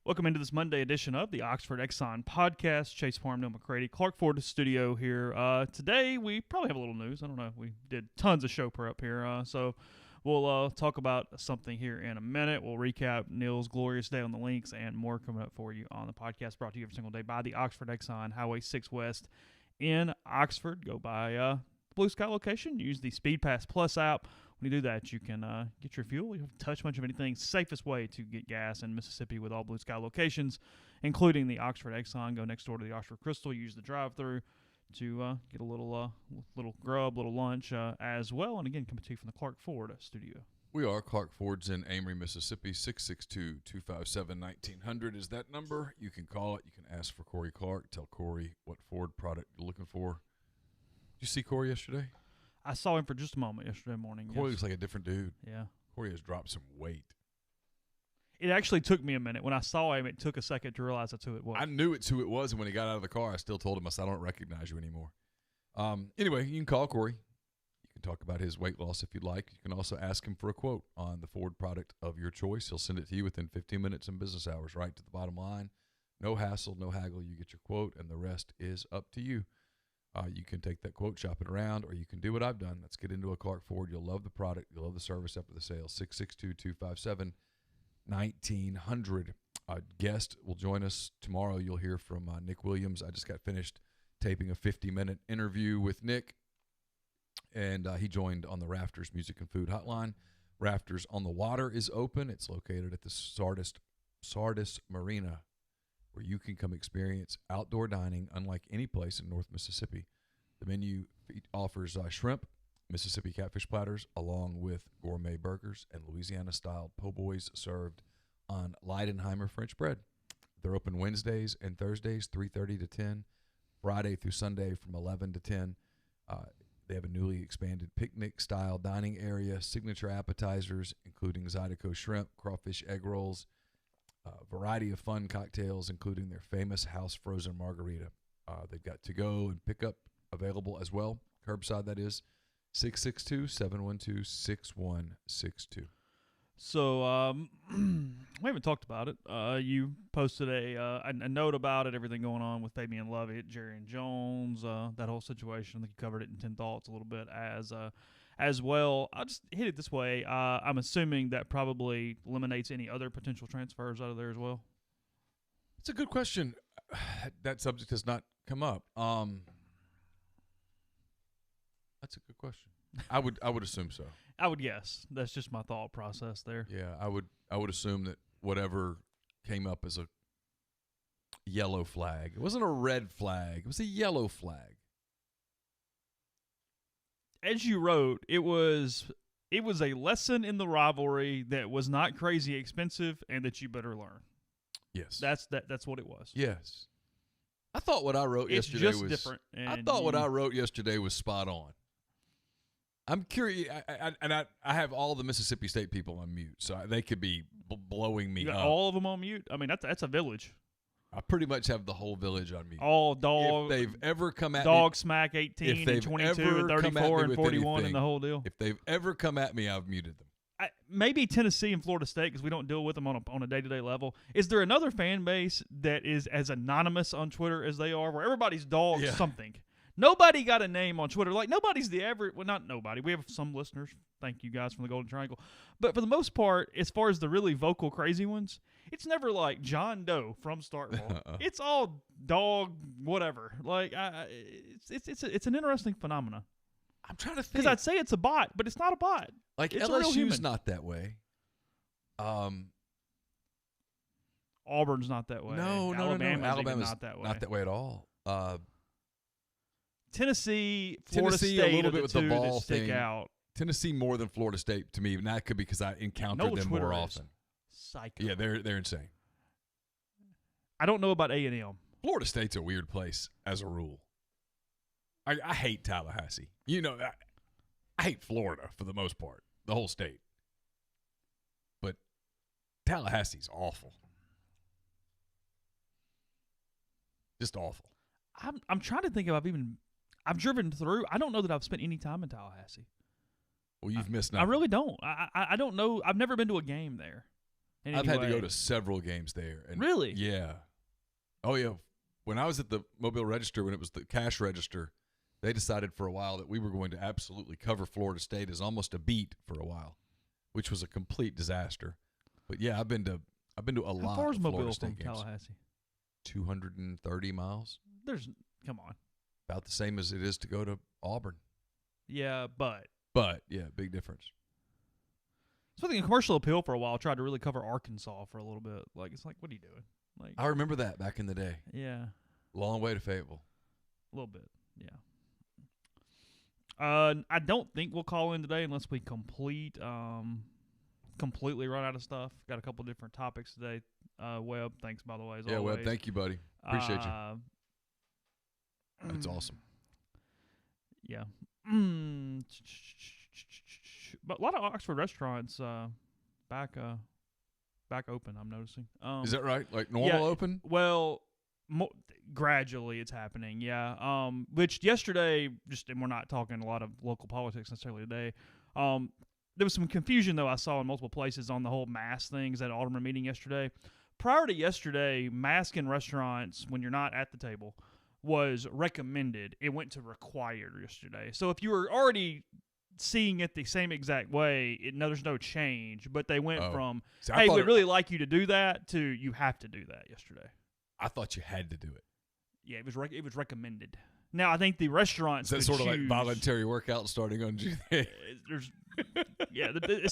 Welcome into this Monday edition of the Oxford Exxon Podcast. Chase Parham and Neal McCready, Clark Ford studio here. Today we probably have a little news. I don't know. We did tons of show prep here, so we'll talk about something here in a minute. We'll recap Neal's glorious day on the links and more coming up for you on the podcast, brought to you every single day by the Oxford Exxon, Highway 6 West in Oxford. Go by the Blue Sky location. Use the Speed Pass Plus app. When you do that, you can get your fuel. You don't have to touch much of anything. Safest way to get gas in Mississippi with all Blue Sky locations, including the Oxford Exxon. Go next door to the Oxford Crystal. Use the drive-thru to get a little grub, little lunch as well. And again, coming to you from the Clark Ford studio. We are Clark Ford's in Amory, Mississippi. 662-257-1900 is that number. You can call it. You can ask for Corey Clark. Tell Corey what Ford product you're looking for. Did you see Corey yesterday? I saw him for just a moment yesterday morning. Corey looks like a different dude. Yeah. Corey has dropped some weight. It actually took me a minute. When I saw him, it took a second to realize that's who it was. I knew it's who it was, and when he got out of the car, I still told him, I said, I don't recognize you anymore. Anyway, you can call Corey. You can talk about his weight loss if you'd like. You can also ask him for a quote on the Ford product of your choice. He'll send it to you within 15 minutes in business hours, right to the bottom line. No hassle, no haggle. You get your quote, and the rest is up to you. You can take that quote, shop it around, or you can do what I've done. Let's get into a Clark Ford. You'll love the product. You'll love the service after the sale. 662-257-1900. A guest will join us tomorrow. You'll hear from Nick Williams. I just got finished taping a 50-minute interview with Nick, and he joined on the Rafters Music and Food Hotline. Rafters on the Water is open. It's located at the Sardis Marina, where you can come experience outdoor dining unlike any place in North Mississippi. The menu offers shrimp, Mississippi catfish platters, along with gourmet burgers and Louisiana-style po' boys served on Leidenheimer French bread. They're open Wednesdays and Thursdays, 3:30 to 10, Friday through Sunday from 11 to 10. They have a newly expanded picnic-style dining area, signature appetizers, including Zydeco shrimp, crawfish egg rolls, variety of fun cocktails, including their famous house frozen margarita. They've got to-go and pickup available as well. Curbside, that is. 662-712-6162. So we haven't talked about it. You posted a note about it, everything going on with Fabian Lovett, Jerry and Jones, that whole situation. I think you covered it in 10 Thoughts a little bit as well. I'll just hit it this way. I'm assuming that probably eliminates any other potential transfers out of there as well. It's a good question. That subject has not come up. That's a good question. I would assume so. I would guess. That's just my thought process there. Yeah, I would assume that whatever came up as a yellow flag. It wasn't a red flag. It was a yellow flag. As you wrote, it was a lesson in the rivalry that was not crazy expensive and that you better learn. Yes. That's what it was. Yes. I thought what I wrote yesterday was different. I thought what I wrote yesterday was spot on. I'm curious, I have all the Mississippi State people on mute, so they could be blowing me you got up. all of them on mute? I mean, that's a village. I pretty much have the whole village on mute. All dog. If they've ever come at dog me, smack 18 and 22 and 34 and 41 anything, and the whole deal. If they've ever come at me, I've muted them. Maybe Tennessee and Florida State, because we don't deal with them on a day-to-day level. Is there another fan base that is as anonymous on Twitter as they are, where everybody's dog something? Nobody got a name on Twitter. Like, nobody's the average – well, not nobody. We have some listeners. Thank you guys from the Golden Triangle. But for the most part, as far as the really vocal crazy ones, it's never like John Doe from Starkville. It's all dog whatever. Like, it's an interesting phenomenon. I'm trying to think. Because I'd say it's a bot, but it's not a bot. Like, it's LSU's not that way. Auburn's not that way. No. Alabama's not that way. Not that way at all. Florida State a little bit with the two ball that stick thing. out. Tennessee more than Florida State to me, and that could be because I encountered them Twitter more is often. Psycho. Yeah, they're insane. I don't know about A&M. Florida State's a weird place as a rule. I hate Tallahassee. You know, I hate Florida for the most part, the whole state. But Tallahassee's awful. Just awful. I'm trying to think if I've driven through. I don't know that I've spent any time in Tallahassee. Well, you've missed I nothing. really don't. I don't know. I've never been to a game there. I've had to go to several games there. And really? Yeah. Oh, yeah. When I was at the Mobile Register, when it was the cash register, they decided for a while that we were going to absolutely cover Florida State as almost a beat for a while, which was a complete disaster. But yeah, I've been to a lot How far is of Mobile Florida State from games. Tallahassee? 230 miles. Come on. About the same as it is to go to Auburn. Yeah, but yeah, big difference. So I think commercial appeal for a while tried to really cover Arkansas for a little bit. Like, it's like, what are you doing? Like, I remember that back in the day. Yeah. Long way to Fayetteville. A little bit, yeah. I don't think we'll call in today unless we completely run out of stuff. Got a couple different topics today. Webb, thanks, by the way, as always. Webb, thank you, buddy. Appreciate you. That's awesome. Yeah. But a lot of Oxford restaurants back open, I'm noticing. Is that right? Like normal open? Well, gradually it's happening, yeah. Which yesterday, and we're not talking a lot of local politics necessarily today, there was some confusion, though, I saw in multiple places on the whole mask things at Alderman meeting yesterday. Prior to yesterday, mask in restaurants, when you're not at the table, was recommended. It went to required yesterday. So if you were already seeing it the same exact way, there's no change. But they went from, hey, we'd really like you to do that, to you have to do that yesterday. I thought you had to do it. Yeah, it was recommended. Now, I think the restaurants Is that sort of like voluntary workout starting on June? It's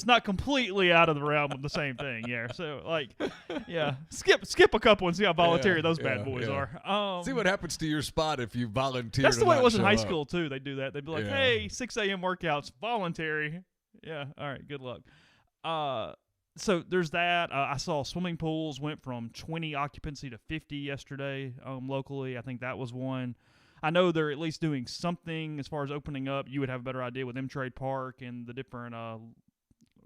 not completely out of the realm of the same thing. Yeah, so skip a couple and see how voluntary those bad boys are. See what happens to your spot if you volunteer. That's the way it was in high school too. They do that. They'd be like, "Hey, 6 a.m. workouts, voluntary." Yeah, all right, good luck. So there's that. I saw swimming pools went from 20 occupancy to 50 yesterday locally. I think that was one. I know they're at least doing something as far as opening up. You would have a better idea with M-Trade Park and the different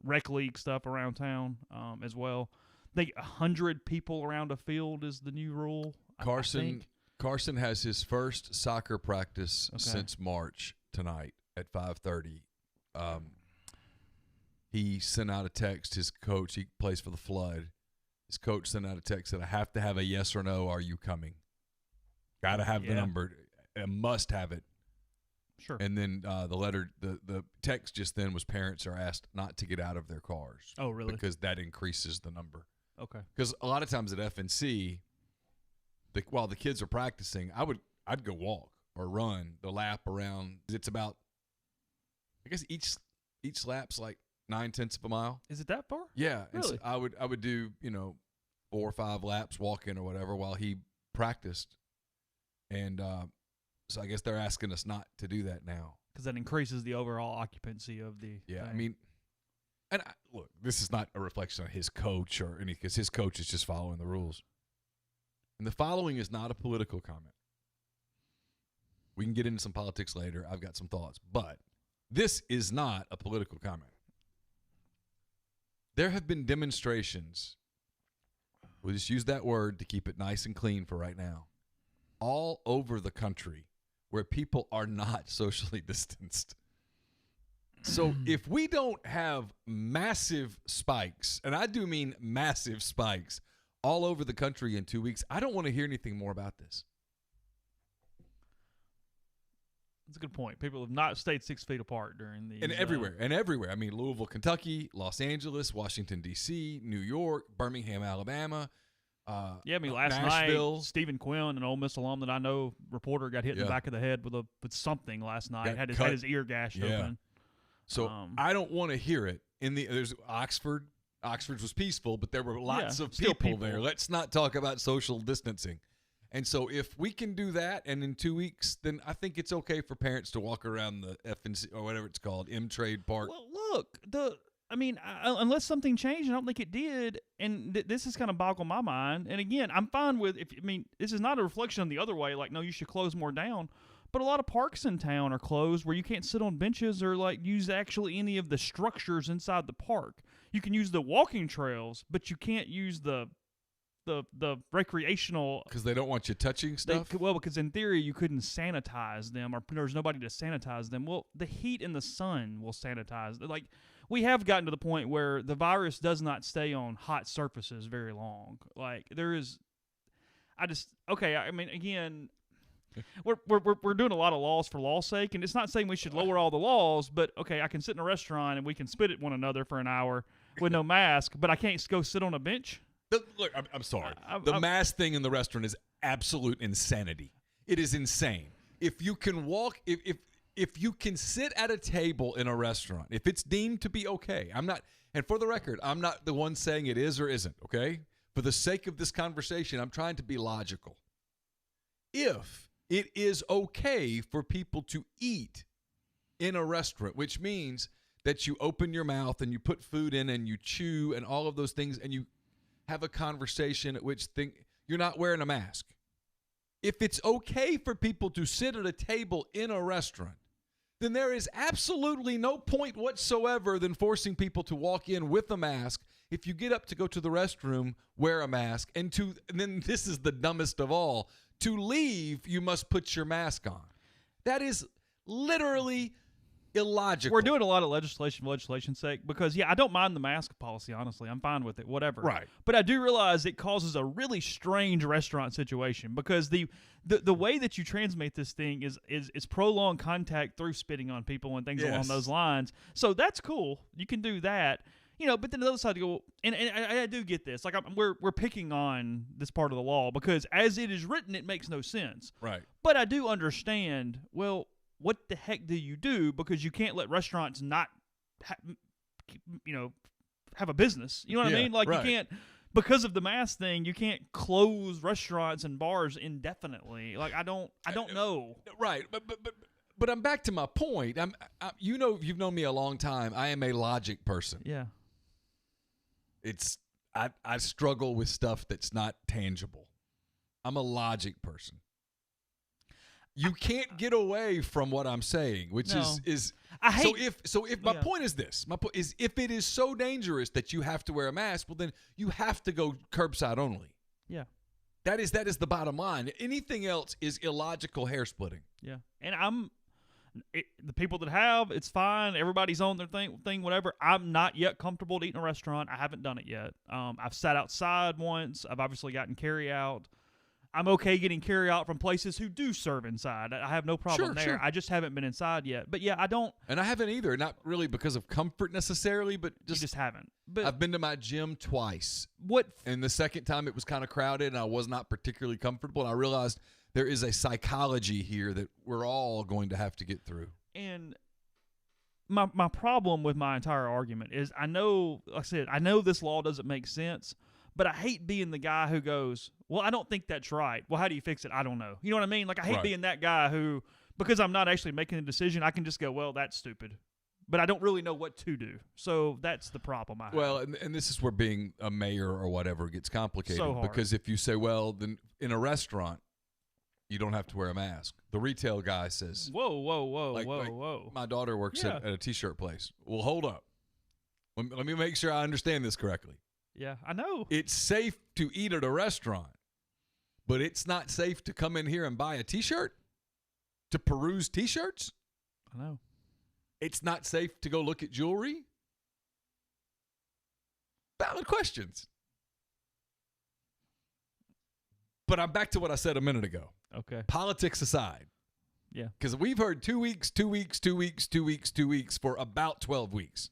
rec league stuff around town as well. I think 100 people around a field is the new rule. Carson has his first soccer practice since March tonight at 5:30. He sent out a text. His coach, he plays for the Flood. His coach sent out a text that I have to have a yes or no. Are you coming? Got to have the number. I must have it. Sure. And then the text just then was parents are asked not to get out of their cars. Oh, really? Because that increases the number. Okay. Because a lot of times at FNC, while the kids are practicing, I'd go walk or run the lap around. It's about, I guess each lap's like 9/10 of a mile. Is it that far? Yeah. Really? And so I would do 4 or 5 laps walking or whatever while he practiced, and so I guess they're asking us not to do that now because that increases the overall occupancy of the. Yeah, thing. I mean, and look, this is not a reflection on his coach or any, because his coach is just following the rules. And the following is not a political comment. We can get into some politics later. I've got some thoughts, but this is not a political comment. There have been demonstrations. We'll just use that word to keep it nice and clean for right now. All over the country where people are not socially distanced. So if we don't have massive spikes, and I do mean massive spikes, all over the country in 2 weeks, I don't want to hear anything more about this. That's a good point. People have not stayed 6 feet apart during the and everywhere. I mean, Louisville, Kentucky, Los Angeles, Washington, D.C., New York, Birmingham, Alabama. Last Nashville. night, Stephen Quinn, an Ole Miss alum that I know, reporter, got hit in the back of the head with something last night. Had his ear gashed open. So I don't want to hear it. There's Oxford. Oxford was peaceful, but there were lots of people there. Let's not talk about social distancing. And so if we can do that, and in 2 weeks, then I think it's okay for parents to walk around the FNC or whatever it's called, M-Trade Park. Well, look, unless something changed, I don't think it did, and this is kind of boggled my mind. And again, I'm fine with this is not a reflection on the other way. Like, no, you should close more down. But a lot of parks in town are closed where you can't sit on benches or use actually any of the structures inside the park. You can use the walking trails, but you can't use the recreational, because they don't want you touching stuff. Because in theory you couldn't sanitize them, or there's nobody to sanitize them. Well, the heat and the sun will sanitize. Like, we have gotten to the point where the virus does not stay on hot surfaces very long. Like there is, okay. I mean, again, we're doing a lot of laws for law's sake, and it's not saying we should lower all the laws, but okay, I can sit in a restaurant and we can spit at one another for an hour with no mask, but I can't go sit on a bench. Look, I'm sorry. The mask thing in the restaurant is absolute insanity. It is insane. If you can if you can sit at a table in a restaurant, if it's deemed to be okay, and for the record, I'm not the one saying it is or isn't, okay? For the sake of this conversation, I'm trying to be logical. If it is okay for people to eat in a restaurant, which means that you open your mouth and you put food in and you chew and all of those things and you have a conversation at which you're not wearing a mask. If it's okay for people to sit at a table in a restaurant, then there is absolutely no point whatsoever than forcing people to walk in with a mask. If you get up to go to the restroom, wear a mask. And then this is the dumbest of all. To leave, you must put your mask on. That is literally illogical. We're doing a lot of legislation for legislation's sake because, I don't mind the mask policy, honestly. I'm fine with it, whatever. Right. But I do realize it causes a really strange restaurant situation because the way that you transmit this thing is prolonged contact through spitting on people and things along those lines. So that's cool. You can do that. But then the other side, you go, and I do get this. Like we're picking on this part of the law because as it is written, it makes no sense. Right. But I do understand. Well, what the heck do you do? Because you can't let restaurants not, have a business. You know what I mean? Like you can't, because of the mask thing, you can't close restaurants and bars indefinitely. Like I don't know. Right. But I'm back to my point. You've known me a long time. I am a logic person. Yeah. I struggle with stuff that's not tangible. I'm a logic person. You can't get away from what I'm saying, which is I hate. So if my point is this, if it is so dangerous that you have to wear a mask, well then you have to go curbside only. Yeah. That is the bottom line. Anything else is illogical hair splitting. Yeah. And the people that have, it's fine. Everybody's on their thing, whatever. I'm not yet comfortable to eat in a restaurant. I haven't done it yet. I've sat outside once. I've obviously gotten carry out. I'm okay getting carry out from places who do serve inside. I have no problem there. Sure. I just haven't been inside yet. But I don't. And I haven't either. Not really because of comfort necessarily, but just haven't. But I've been to my gym twice. And the second time it was kind of crowded and I was not particularly comfortable. And I realized there is a psychology here that we're all going to have to get through. And my problem with my entire argument is I know this law doesn't make sense, but I hate being the guy who goes, well, I don't think that's right. Well, how do you fix it? I don't know. You know what I mean? Like I hate being that guy who, because I'm not actually making a decision, I can just go, well, that's stupid. But I don't really know what to do. So that's the problem I have. Well, and this is where being a mayor or whatever gets complicated. So hard. Because if you say, well, then in a restaurant, you don't have to wear a mask. The retail guy says, whoa. My daughter works at a T-shirt place. Well, hold up. Let me make sure I understand this correctly. Yeah, I know. It's safe to eat at a restaurant, but it's not safe to come in here and buy a T-shirt, to peruse T-shirts. I know. It's not safe to go look at jewelry. Valid questions. But I'm back to what I said a minute ago. Okay. Politics aside. Yeah. Because we've heard 2 weeks for about 12 weeks.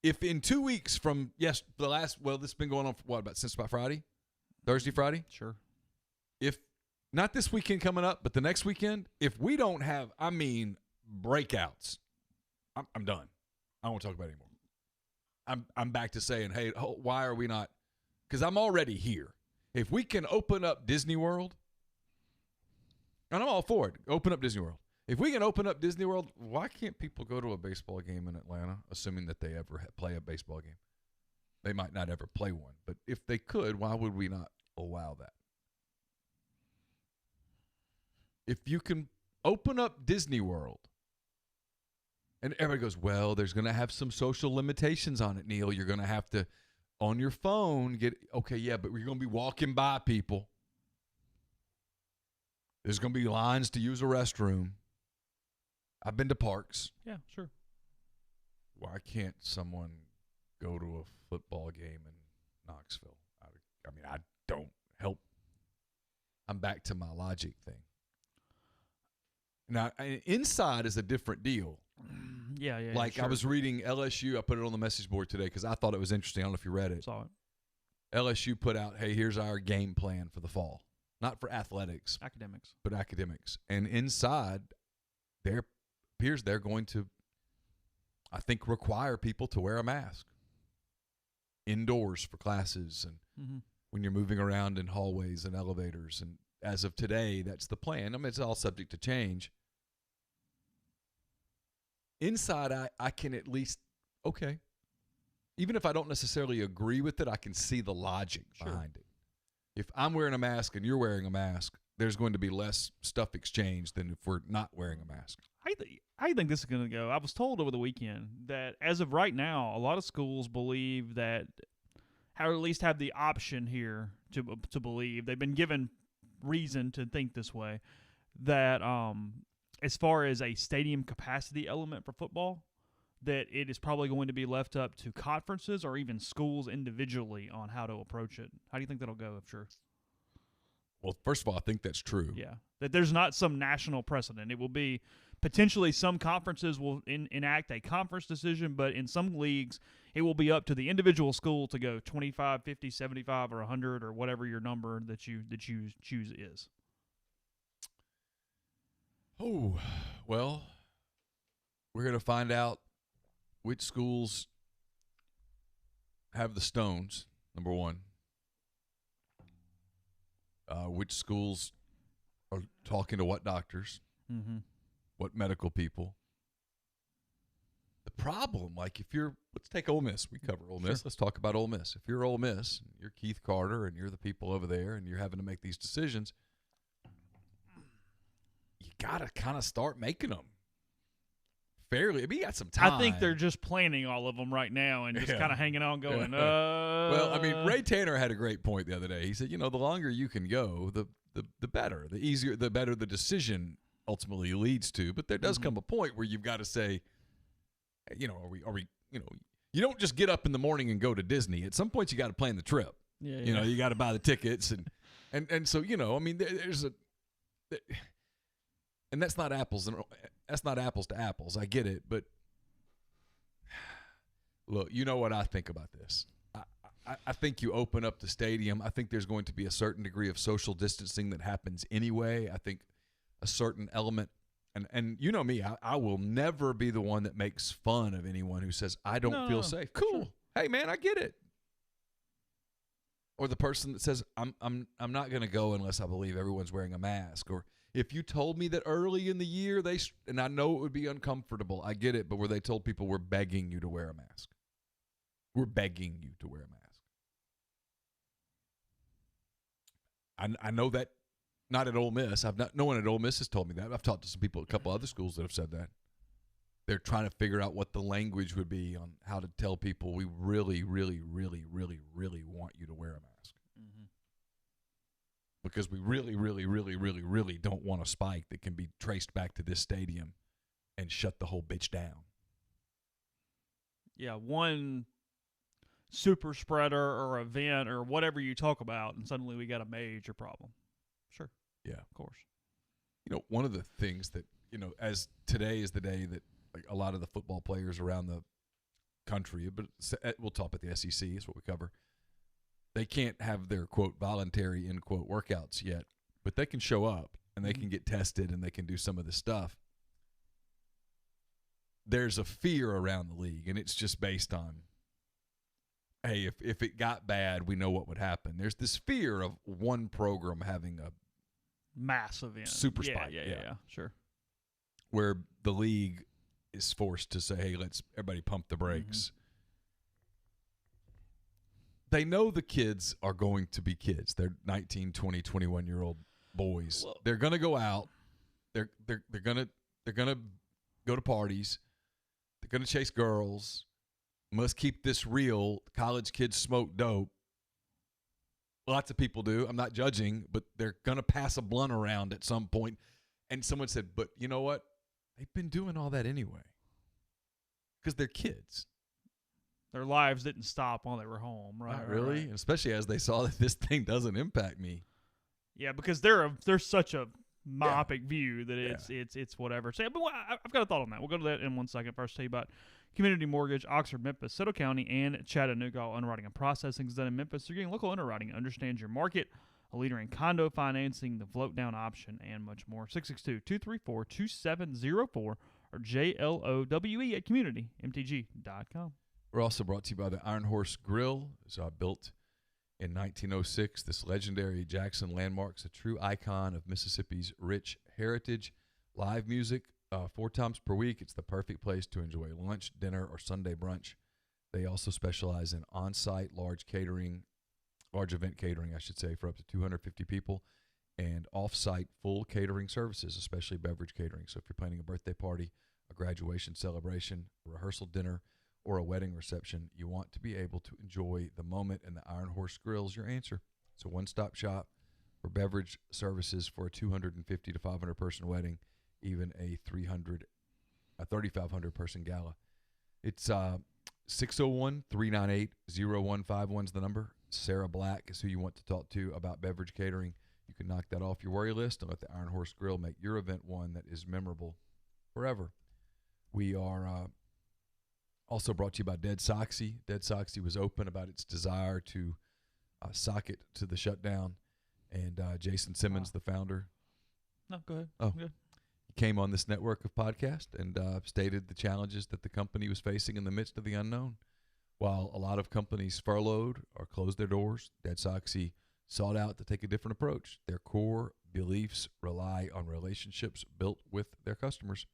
If in 2 weeks from this has been going on for since about Friday? Thursday, Friday? Sure. If not this weekend coming up, but the next weekend, if we don't have, breakouts, I'm done. I don't want to talk about it anymore. I'm back to saying, hey, why are we not? Because I'm already here. If we can open up Disney World, and I'm all for it, open up Disney World. If we can open up Disney World, why can't people go to a baseball game in Atlanta, assuming that they ever play a baseball game? They might not ever play one, but if they could, why would we not allow that? If you can open up Disney World, and everybody goes, well, there's going to have some social limitations on it, Neil. You're going to have to, on your phone, but you're going to be walking by people. There's going to be lines to use a restroom. I've been to parks. Yeah, sure. why can't someone go to a football game in Knoxville? I mean, I don't help. I'm back to my logic thing. Now, inside is a different deal. Yeah. Like sure. I was reading LSU. I put it on the message board today because I thought it was interesting. I don't know if you read it. Saw it. LSU put out, hey, here's our game plan for the fall. Not for athletics. Academics. But academics. And inside, there appears they're going to, I think, require people to wear a mask indoors for classes and when you're moving around in hallways and elevators. And as of today, that's the plan. I mean, it's all subject to change. Inside, I can at least, okay. Even if I don't necessarily agree with it, I can see the logic behind it. If I'm wearing a mask and you're wearing a mask, there's going to be less stuff exchanged than if we're not wearing a mask. How do you think this is going to go? I was told over the weekend that as of right now, a lot of schools believe that, or at least have the option here to believe, they've been given reason to think this way, that as far as a stadium capacity element for football, that it is probably going to be left up to conferences or even schools individually on how to approach it. How do you think that'll go, if sure? Well, first of all, I think that's true. Yeah, that there's not some national precedent. It will be potentially some conferences will enact a conference decision, but in some leagues, it will be up to the individual school to go 25, 50, 75, or 100, or whatever your number that you choose is. Oh, well, we're going to find out which schools have the stones, number one. Which schools are talking to what doctors, what medical people. The problem, like if you're, let's take Ole Miss. We cover Ole Miss. Let's talk about Ole Miss. If you're Ole Miss, you're Keith Carter, and you're the people over there, and you're having to make these decisions, you got to kind of start making them fairly. I mean, you got some time. I think they're just planning all of them right now and just kind of hanging on going, Well, I mean, Ray Tanner had a great point the other day. He said, the longer you can go, the better. The easier, the better the decision ultimately leads to. But there does come a point where you've got to say, are we, you don't just get up in the morning and go to Disney. At some point, you got to plan the trip. Yeah. You got to buy the tickets. And so, I mean, there's and that's not apples to apples. I get it, but look, you know what I think about this. I think you open up the stadium. I think there's going to be a certain degree of social distancing that happens anyway. I think a certain element, and you know me, I will never be the one that makes fun of anyone who says, I don't feel safe. Cool. Sure. Hey, man, I get it. Or the person that says, I'm not going to go unless I believe everyone's wearing a mask. Or if you told me that early in the year, and I know it would be uncomfortable, I get it, but where they told people we're begging you to wear a mask. We're begging you to wear a mask. I know that not at Ole Miss. No one at Ole Miss has told me that. I've talked to some people at a couple other schools that have said that. They're trying to figure out what the language would be on how to tell people we really, really, really, really, really want you to wear a mask. Because we really, really, really, really, really don't want a spike that can be traced back to this stadium and shut the whole bitch down. Yeah, one super spreader or event or whatever you talk about, and suddenly we got a major problem. Sure. Yeah. Of course. One of the things that, as today is the day that like a lot of the football players around the country, but we'll talk about the SEC is what we cover. They can't have their, quote, voluntary, end quote, workouts yet, but they can show up and they can get tested and they can do some of this stuff. There's a fear around the league, and it's just based on, hey, if it got bad, we know what would happen. There's this fear of one program having a mass event. Super spike. Yeah, sure. Where the league is forced to say, hey, let's everybody pump the brakes. They know the kids are going to be kids. They're 19, 20, 21-year-old boys. Well, they're going to go out. They're going to go to parties. They're going to chase girls. Must keep this real. College kids smoke dope. Lots of people do. I'm not judging, but they're going to pass a blunt around at some point. And someone said, but you know what? They've been doing all that anyway. because they're kids. Their lives didn't stop while they were home, right? Not really, Right. And especially as they saw that this thing doesn't impact me. Yeah, because there's such a myopic view that it's whatever. So, but I've got a thought on that. We'll go to that in 1 second. First, tell you about Community Mortgage, Oxford, Memphis, Soto County, and Chattanooga. All underwriting and processing is done in Memphis. You're getting local underwriting, understands your market, a leader in condo financing, the float down option, and much more. 662-234-2704 or JLOWE at communitymtg.com. We're also brought to you by the Iron Horse Grill. It's built in 1906. This legendary Jackson landmark's a true icon of Mississippi's rich heritage. Live music 4 times per week. It's the perfect place to enjoy lunch, dinner, or Sunday brunch. They also specialize in on-site large event catering, I should say, for up to 250 people, and off-site full catering services, especially beverage catering. So if you're planning a birthday party, a graduation celebration, a rehearsal dinner, or a wedding reception, you want to be able to enjoy the moment, and the Iron Horse Grill is your answer. It's a one-stop shop for beverage services for a 250 to 500 person wedding, even a 3,500 person gala. It's 601-398-0151 is the number. Sarah Black is who you want to talk to about beverage catering. You can knock that off your worry list and let the Iron Horse Grill make your event one that is memorable forever. We are also brought to you by Dead Soxy. Dead Soxy was open about its desire to sock it to the shutdown. And Jason Simmons, the founder. No, go ahead. Oh, Good. he came on this network of podcasts and stated the challenges that the company was facing in the midst of the unknown. While a lot of companies furloughed or closed their doors, Dead Soxy sought out to take a different approach. Their core beliefs rely on relationships built with their customers.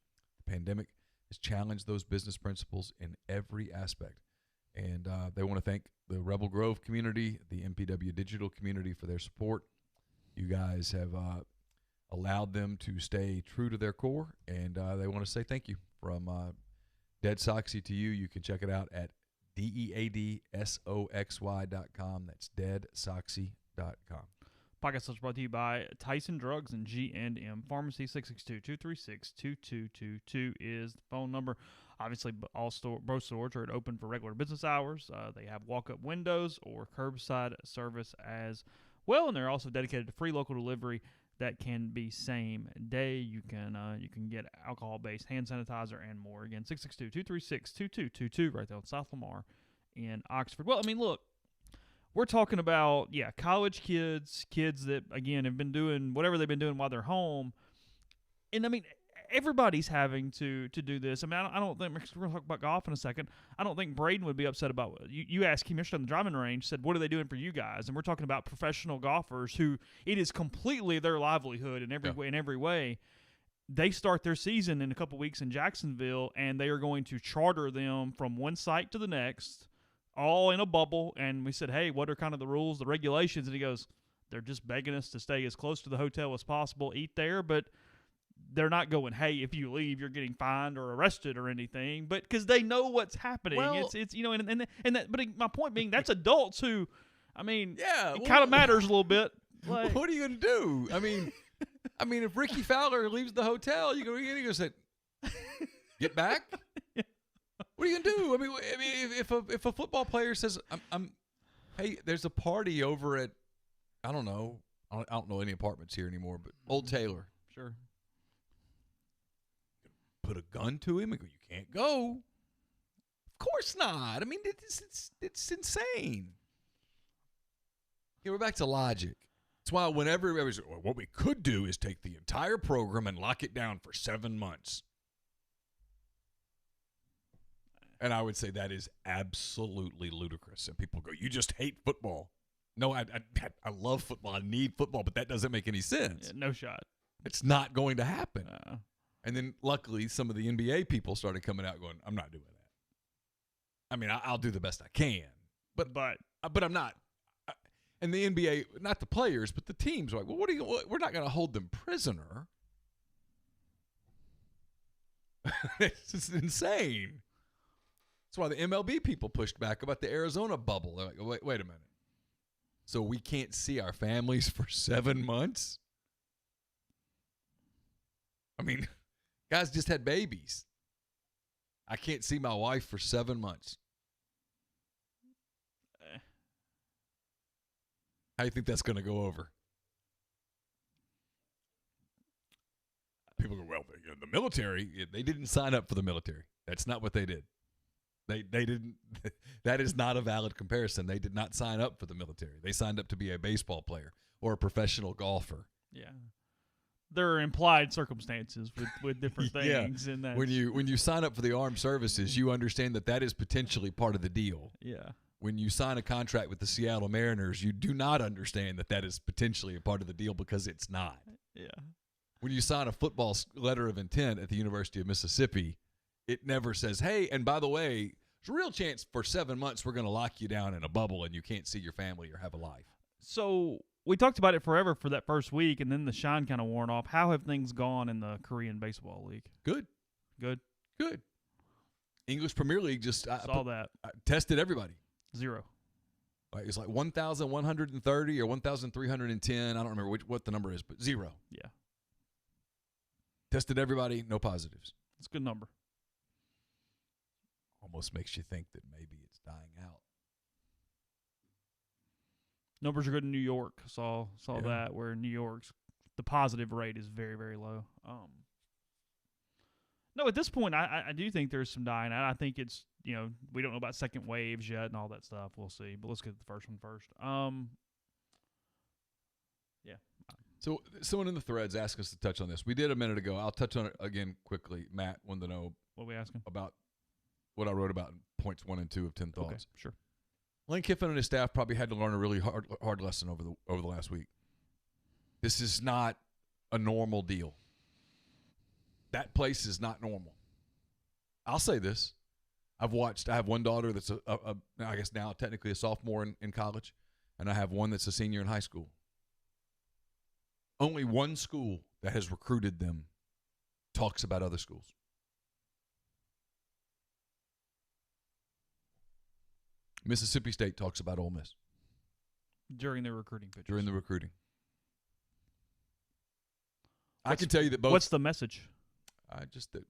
The pandemic has challenged those business principles in every aspect. And they want to thank the Rebel Grove community, the MPW digital community for their support. You guys have allowed them to stay true to their core, and they want to say thank you. From Dead Soxy to you. You can check it out at DEADSOXY.com. That's deadsoxy.com. Podcast is brought to you by Tyson Drugs and G&M Pharmacy. 662-236-2222 is the phone number. Obviously, both stores are open for regular business hours. They have walk-up windows or curbside service as well, and they're also dedicated to free local delivery that can be same day. You can get alcohol-based hand sanitizer and more. Again, 662-236-2222 right there on South Lamar in Oxford. Well, I mean, look. We're talking about, college kids that, again, have been doing whatever they've been doing while they're home. And, I mean, everybody's having to do this. I mean, I don't think – we're going to talk about golf in a second. I don't think Braden would be upset about – you asked him yesterday on the driving range, said, what are they doing for you guys? And we're talking about professional golfers who it is completely their livelihood in every way. They start their season in a couple weeks in Jacksonville, and they are going to charter them from one site to the next – all in a bubble. And we said, hey, what are kind of the rules, the regulations? And he goes, they're just begging us to stay as close to the hotel as possible, eat there, but they're not going, hey, if you leave, you're getting fined or arrested or anything. But because they know what's happening. Well, it's and that, but my point being, that's adults who, I mean, it kind of matters a little bit. Like, what are you going to do? I mean, if Ricky Fowler leaves the hotel, you're going to say, get back? What are you gonna do? I mean, if a football player says, hey, there's a party over at, I don't know any apartments here anymore, but Old Taylor. Sure. Put a gun to him and go, you can't go. Of course not. I mean, it's insane. We're back to logic. That's why whenever everybody's, what we could do is take the entire program and lock it down for 7 months. And I would say that is absolutely ludicrous. And people go, you just hate football. No, I love football. I need football, but that doesn't make any sense. Yeah, no shot. It's not going to happen. And then luckily some of the NBA people started coming out going, I'm not doing that. I mean, I'll do the best I can. But I'm not. And the NBA, not the players, but the teams are like, well, we're not going to hold them prisoner. It's just insane. That's why the MLB people pushed back about the Arizona bubble. They're like, wait a minute. So we can't see our families for 7 months? I mean, guys just had babies. I can't see my wife for 7 months. How do you think that's going to go over? People go, well, the military, they didn't sign up for the military. That's not what they did. They didn't. That is not a valid comparison. They did not sign up for the military. They signed up to be a baseball player or a professional golfer. Yeah. There are implied circumstances with different things. Yeah. And When you sign up for the armed services, you understand that is potentially part of the deal. Yeah. When you sign a contract with the Seattle Mariners, you do not understand that is potentially a part of the deal because it's not. Yeah. When you sign a football letter of intent at the University of Mississippi, it never says, hey, and by the way, there's a real chance for 7 months we're going to lock you down in a bubble and you can't see your family or have a life. So we talked about it forever for that first week, and then the shine kind of worn off. How have things gone in the Korean Baseball League? Good. English Premier League just saw that. Tested everybody. 0. It's like 1,130 or 1,310. I don't remember what the number is, but 0. Yeah. Tested everybody, no positives. It's a good number. Almost makes you think that maybe it's dying out. Numbers are good in New York. Saw that, where in New York's the positive rate is very, very low. No, at this point, I do think there's some dying out. I think it's, we don't know about second waves yet and all that stuff. We'll see. But let's get to the first one first. Yeah. So someone in the threads asked us to touch on this. We did a minute ago. I'll touch on it again quickly. Matt wanted to know what are we asking about what I wrote about in points 1 and 2 of 10 thoughts. Okay, sure. Lane Kiffin and his staff probably had to learn a really hard lesson over the last week. This is not a normal deal. That place is not normal. I'll say this. I have one daughter that's I guess now technically a sophomore in college, and I have one that's a senior in high school. Only one school that has recruited them talks about other schools. Mississippi State talks about Ole Miss. During the recruiting pitches. During the recruiting. I can tell you that both. What's the message? Just that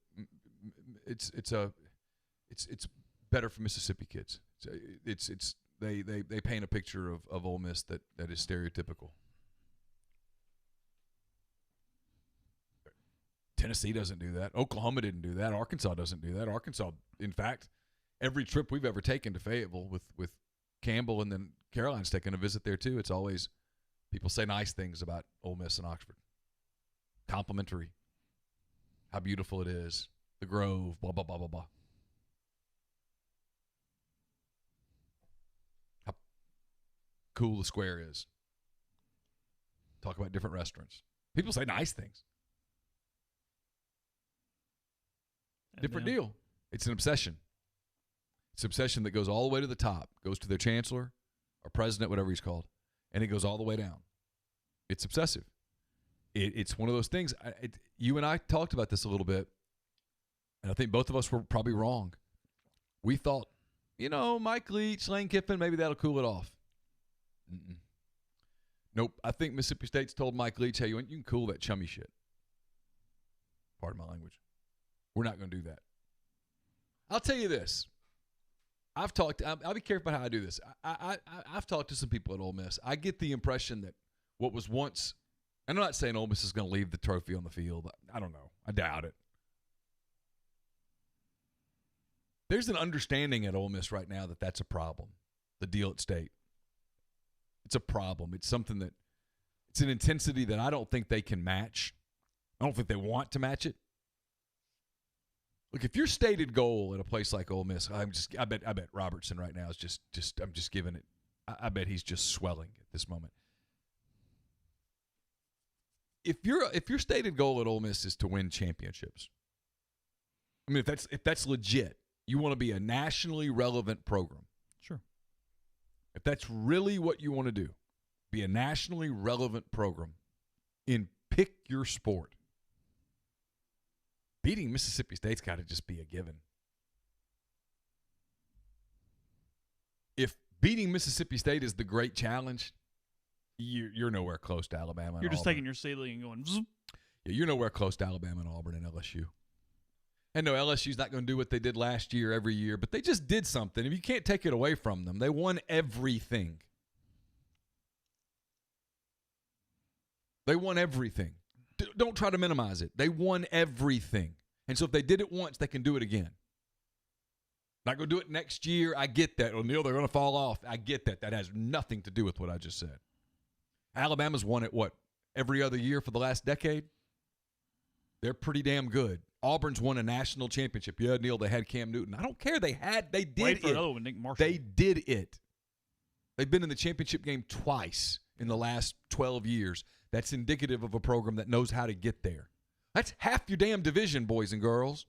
it's better for Mississippi kids. They paint a picture of Ole Miss that is stereotypical. Tennessee doesn't do that. Oklahoma didn't do that. Arkansas doesn't do that. Arkansas, in fact, every trip we've ever taken to Fayetteville with Campbell and then Caroline's taking a visit there too, it's always people say nice things about Ole Miss and Oxford. Complimentary. How beautiful it is. The Grove, blah, blah, blah, blah, blah. How cool the square is. Talk about different restaurants. People say nice things. Different deal. It's an obsession. It's an obsession that goes all the way to the top, goes to their chancellor or president, whatever he's called, and it goes all the way down. It's obsessive. It's one of those things. You and I talked about this a little bit, and I think both of us were probably wrong. We thought, Mike Leach, Lane Kiffin, maybe that'll cool it off. Mm-mm. Nope. I think Mississippi State's told Mike Leach, hey, you can cool that chummy shit. Pardon my language. We're not going to do that. I'll tell you this. I'll be careful about how I do this. I've talked to some people at Ole Miss. I get the impression that what was once, and I'm not saying Ole Miss is going to leave the trophy on the field. I don't know. I doubt it. There's an understanding at Ole Miss right now that that's a problem, the deal at State. It's a problem. It's something that, it's an intensity that I don't think they can match. I don't think they want to match it. Look, if your stated goal at a place like Ole Miss, I bet Robertson right now is just I'm just giving it. I bet he's just swelling at this moment. If your stated goal at Ole Miss is to win championships, I mean, if that's legit, you want to be a nationally relevant program. Sure. If that's really what you want to do, be a nationally relevant program pick your sport. Beating Mississippi State's got to just be a given. If beating Mississippi State is the great challenge, you're nowhere close to Alabama and You're just Auburn. taking your ceiling and going, zzz. Yeah, you're nowhere close to Alabama and Auburn and LSU. And no, LSU's not going to do what they did last year every year, but they just did something. If you can't take it away from them, they won everything. They won everything. Don't try to minimize it. They won everything. And so if they did it once, they can do it again. Not going to do it next year. I get that. O'Neal, they're going to fall off. I get that. That has nothing to do with what I just said. Alabama's won it, every other year for the last decade? They're pretty damn good. Auburn's won a national championship. Yeah, Neal, they had Cam Newton. I don't care. They did Wait for it. another one, Nick Marshall. They did it. They've been in the championship game twice in the last 12 years. That's indicative of a program that knows how to get there. That's half your damn division, boys and girls.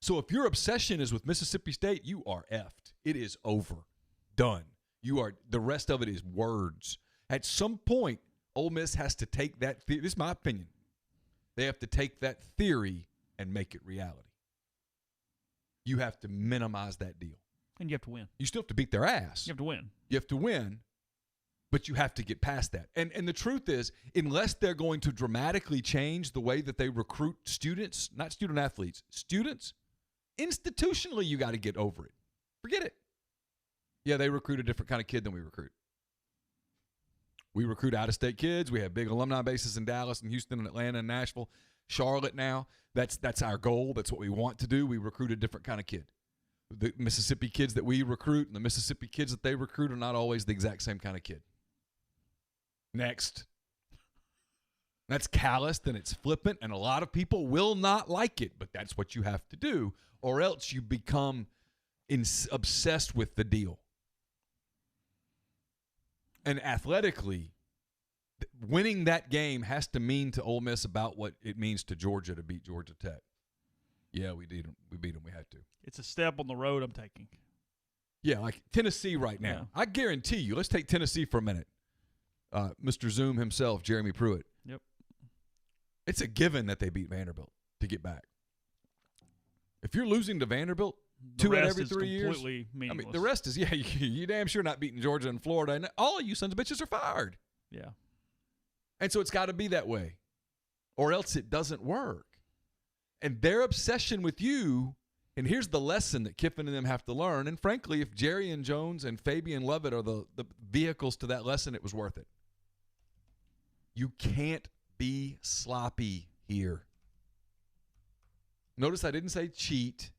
So if your obsession is with Mississippi State, you are effed. It is over. Done. The rest of it is words. At some point, Ole Miss has to take that this is my opinion. They have to take that theory and make it reality. You have to minimize that deal. And you have to win. You still have to beat their ass. You have to win. You have to win, but you have to get past that. And the truth is, unless they're going to dramatically change the way that they recruit students, not student athletes, students, institutionally you got to get over it. Forget it. Yeah, they recruit a different kind of kid than we recruit. We recruit out-of-state kids. We have big alumni bases in Dallas and Houston and Atlanta and Nashville, Charlotte now. That's our goal. That's what we want to do. We recruit a different kind of kid. The Mississippi kids that we recruit and the Mississippi kids that they recruit are not always the exact same kind of kid. Next. That's calloused and it's flippant, and a lot of people will not like it, but that's what you have to do, or else you become obsessed with the deal. And athletically, winning that game has to mean to Ole Miss about what it means to Georgia to beat Georgia Tech. Yeah, we did. We beat them. We had to. It's a step on the road I'm taking. Yeah, like Tennessee right now. Yeah. I guarantee you. Let's take Tennessee for a minute. Mr. Zoom himself, Jeremy Pruitt. Yep. It's a given that they beat Vanderbilt to get back. If you're losing to Vanderbilt, two out of every 3 years. Completely meaningless. I mean, the rest is, you damn sure not beating Georgia and Florida. And all of you sons of bitches are fired. Yeah. And so it's got to be that way, or else it doesn't work. And their obsession with you, and here's the lesson that Kiffin and them have to learn. And frankly, if Jerry and Jones and Fabian Levitt are the vehicles to that lesson, it was worth it. You can't be sloppy here. Notice I didn't say cheat.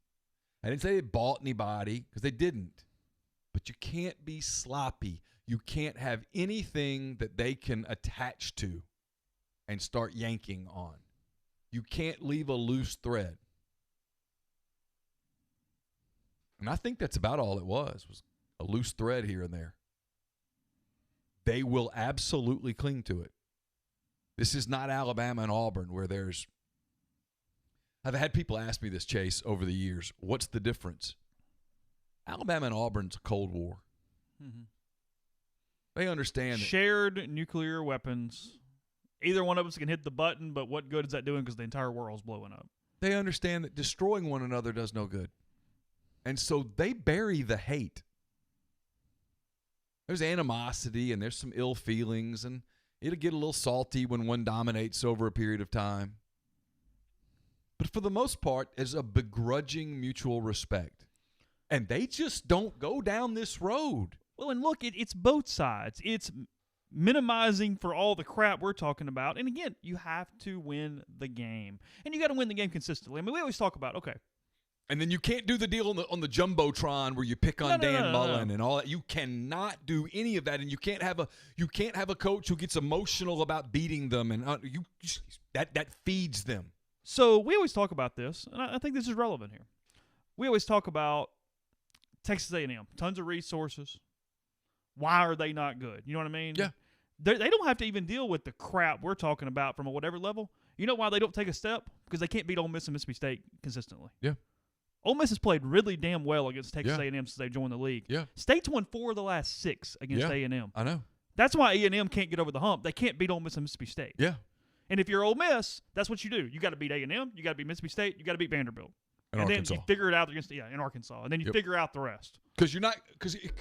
I didn't say they bought anybody, because they didn't. But you can't be sloppy. You can't have anything that they can attach to and start yanking on. You can't leave a loose thread. And I think that's about all it was a loose thread here and there. They will absolutely cling to it. This is not Alabama and Auburn where I've had people ask me this, Chase, over the years. What's the difference? Alabama and Auburn's a Cold War. Mm-hmm. They understand shared nuclear weapons. Either one of us can hit the button, but what good is that doing because the entire world's blowing up? They understand that destroying one another does no good. And so they bury the hate. There's animosity and there's some ill feelings, and it'll get a little salty when one dominates over a period of time. But for the most part, there's a begrudging mutual respect. And they just don't go down this road. Well, and look, it's both sides. It's minimizing for all the crap we're talking about. And again, you have to win the game. And you got to win the game consistently. I mean, we always talk about, okay. And then you can't do the deal on the Jumbotron where you pick on Dan Mullen and all that. You cannot do any of that, and you can't have a coach who gets emotional about beating them, and that feeds them. So we always talk about this, and I think this is relevant here. We always talk about Texas A&M, tons of resources. Why are they not good? You know what I mean? Yeah. They don't have to even deal with the crap we're talking about from a whatever level. You know why they don't take a step? Because they can't beat Ole Miss and Mississippi State consistently. Yeah. Ole Miss has played really damn well against Texas A&M since they joined the league. Yeah. State's won 4 of the last 6 against A&M. I know. That's why A&M can't get over the hump. They can't beat Ole Miss and Mississippi State. Yeah. And if you're Ole Miss, that's what you do. You got to beat A&M. You got to beat Mississippi State. You got to beat Vanderbilt. And Arkansas. Then you figure it out against in Arkansas, and then you figure out the rest. Because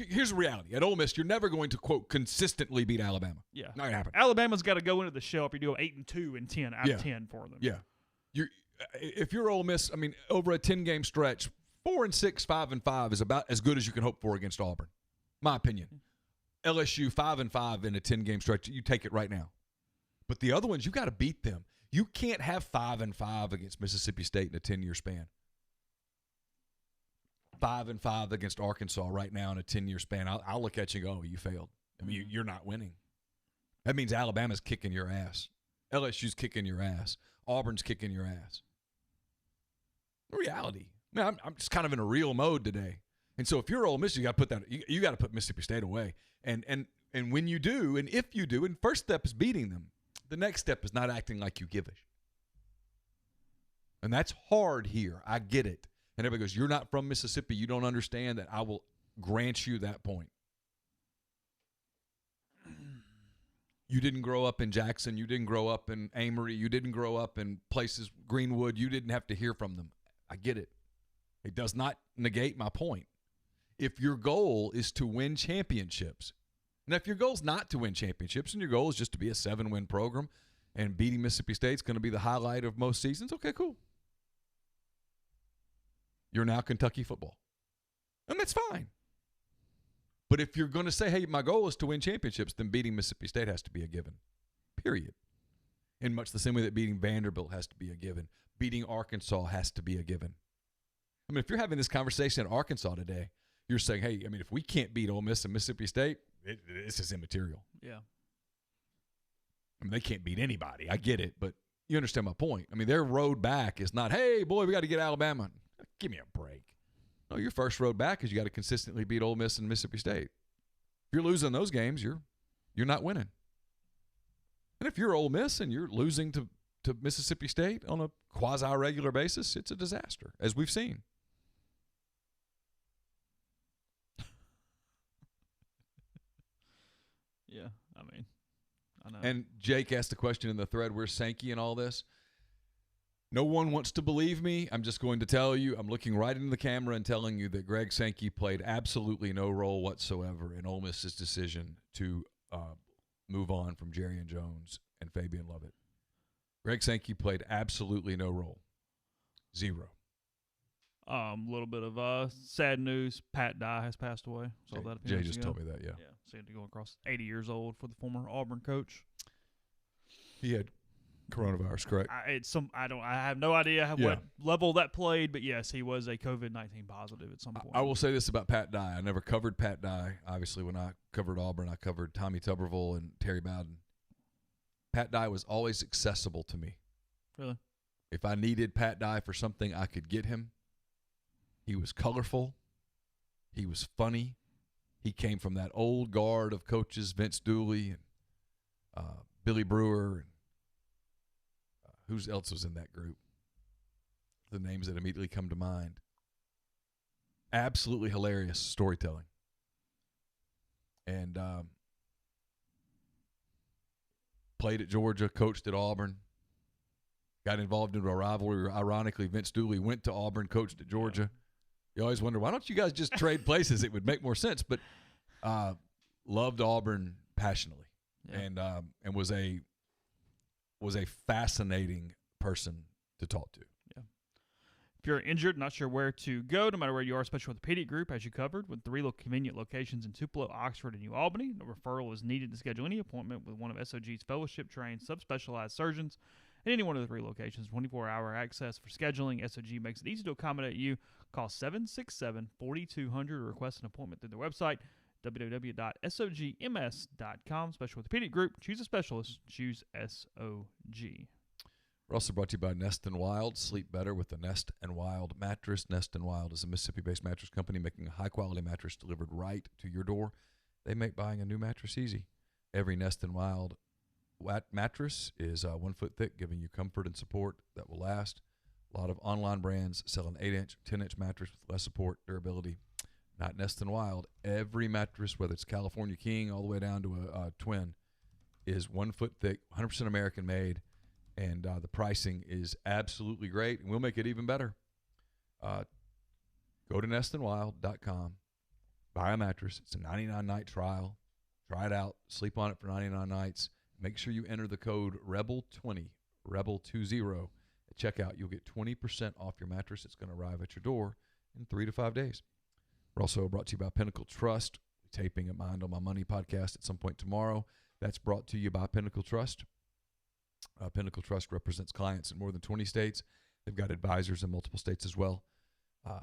here's the reality: at Ole Miss, you're never going to quote consistently beat Alabama. Yeah, not gonna happen. Alabama's got to go into the show if you do 8-2 and 10 out of 10 for them. Yeah, if you're Ole Miss, I mean, over a 10-game stretch, 4-6, 5-5 is about as good as you can hope for against Auburn. My opinion. LSU 5-5 in a 10-game stretch, you take it right now. But the other ones, you got to beat them. You can't have 5-5 against Mississippi State in a 10-year span. 5-5 against Arkansas right now in a 10-year span. I'll look at you and go, oh, you failed. I mean, you're not winning. That means Alabama's kicking your ass. LSU's kicking your ass. Auburn's kicking your ass. The reality. Man, I'm just kind of in a real mode today. And so if you're Ole Miss, you got to put that. You got to put Mississippi State away. And when you do, and if you do, and first step is beating them. The next step is not acting like you give a shit. And that's hard here. I get it. And everybody goes, you're not from Mississippi. You don't understand that. I will grant you that point. You didn't grow up in Jackson. You didn't grow up in Amory. You didn't grow up in places, Greenwood. You didn't have to hear from them. I get it. It does not negate my point. If your goal is to win championships, and if your goal is not to win championships and your goal is just to be a 7-win program and beating Mississippi State is going to be the highlight of most seasons, okay, cool. You're now Kentucky football. And that's fine. But if you're going to say, hey, my goal is to win championships, then beating Mississippi State has to be a given, period. In much the same way that beating Vanderbilt has to be a given. Beating Arkansas has to be a given. I mean, if you're having this conversation at Arkansas today, you're saying, hey, I mean, if we can't beat Ole Miss and Mississippi State, this is immaterial. Yeah. I mean, they can't beat anybody. I get it, but you understand my point. I mean, their road back is not, hey, boy, we got to get Alabama. Give me a break. No, your first road back is you got to consistently beat Ole Miss and Mississippi State. If you're losing those games, you're not winning. And if you're Ole Miss and you're losing to Mississippi State on a quasi-regular basis, it's a disaster, as we've seen. Yeah, I mean, I know. And Jake asked the question in the thread, where's Sankey and all this? No one wants to believe me. I'm just going to tell you, I'm looking right into the camera and telling you that Greg Sankey played absolutely no role whatsoever in Ole Miss's decision to move on from Jerry and Jones and Fabian Lovett. Greg Sankey played absolutely no role. Zero. A little bit of sad news. Pat Dye has passed away. Saw that a few Jay minutes just ago. told me that, yeah. Yeah, sad to go across. 80 years old for the former Auburn coach. He had coronavirus, correct? I have no idea what level that played, but yes, he was a COVID-19 positive at some point. I will say this about Pat Dye. I never covered Pat Dye. Obviously, when I covered Auburn, I covered Tommy Tuberville and Terry Bowden. Pat Dye was always accessible to me. Really? If I needed Pat Dye for something, I could get him. He was colorful. He was funny. He came from that old guard of coaches, Vince Dooley and Billy Brewer. And who else was in that group? The names that immediately come to mind. Absolutely hilarious storytelling. And played at Georgia, coached at Auburn. Got involved into a rivalry. Ironically, Vince Dooley went to Auburn, coached at Georgia. Yeah. You always wonder, why don't you guys just trade places? It would make more sense. But loved Auburn passionately, yeah. and was a fascinating person to talk to. Yeah. If you're injured, not sure where to go, no matter where you are, Special Orthopedic Group has you covered with 3 convenient locations in Tupelo, Oxford, and New Albany. No referral is needed to schedule any appointment with one of SOG's fellowship-trained subspecialized surgeons at any one of the 3 locations. 24-hour access for scheduling. SOG makes it easy to accommodate you. Call 767-4200 or request an appointment through their website, www.sogms.com. Special Orthopedic Group. Choose a specialist. Choose SOG. We're also brought to you by Nest & Wild. Sleep better with the Nest & Wild mattress. Nest & Wild is a Mississippi-based mattress company making a high-quality mattress delivered right to your door. They make buying a new mattress easy. Every Nest & Wild mattress is 1 foot thick, giving you comfort and support that will last. A lot of online brands sell an 8-inch, 10-inch mattress with less support, durability. Not Nest & Wild. Every mattress, whether it's California King all the way down to a twin, is 1 foot thick, 100% American made, and the pricing is absolutely great, and we'll make it even better. Go to nestandwild.com, buy a mattress. It's a 99-night trial. Try it out. Sleep on it for 99 nights. Make sure you enter the code REBEL20, REBEL20, at checkout, you'll get 20% off your mattress. It's going to arrive at your door in 3 to 5 days. We're also brought to you by Pinnacle Trust. Taping a Mind on My Money podcast at some point tomorrow. That's brought to you by Pinnacle Trust. Pinnacle Trust represents clients in more than 20 states. They've got advisors in multiple states as well.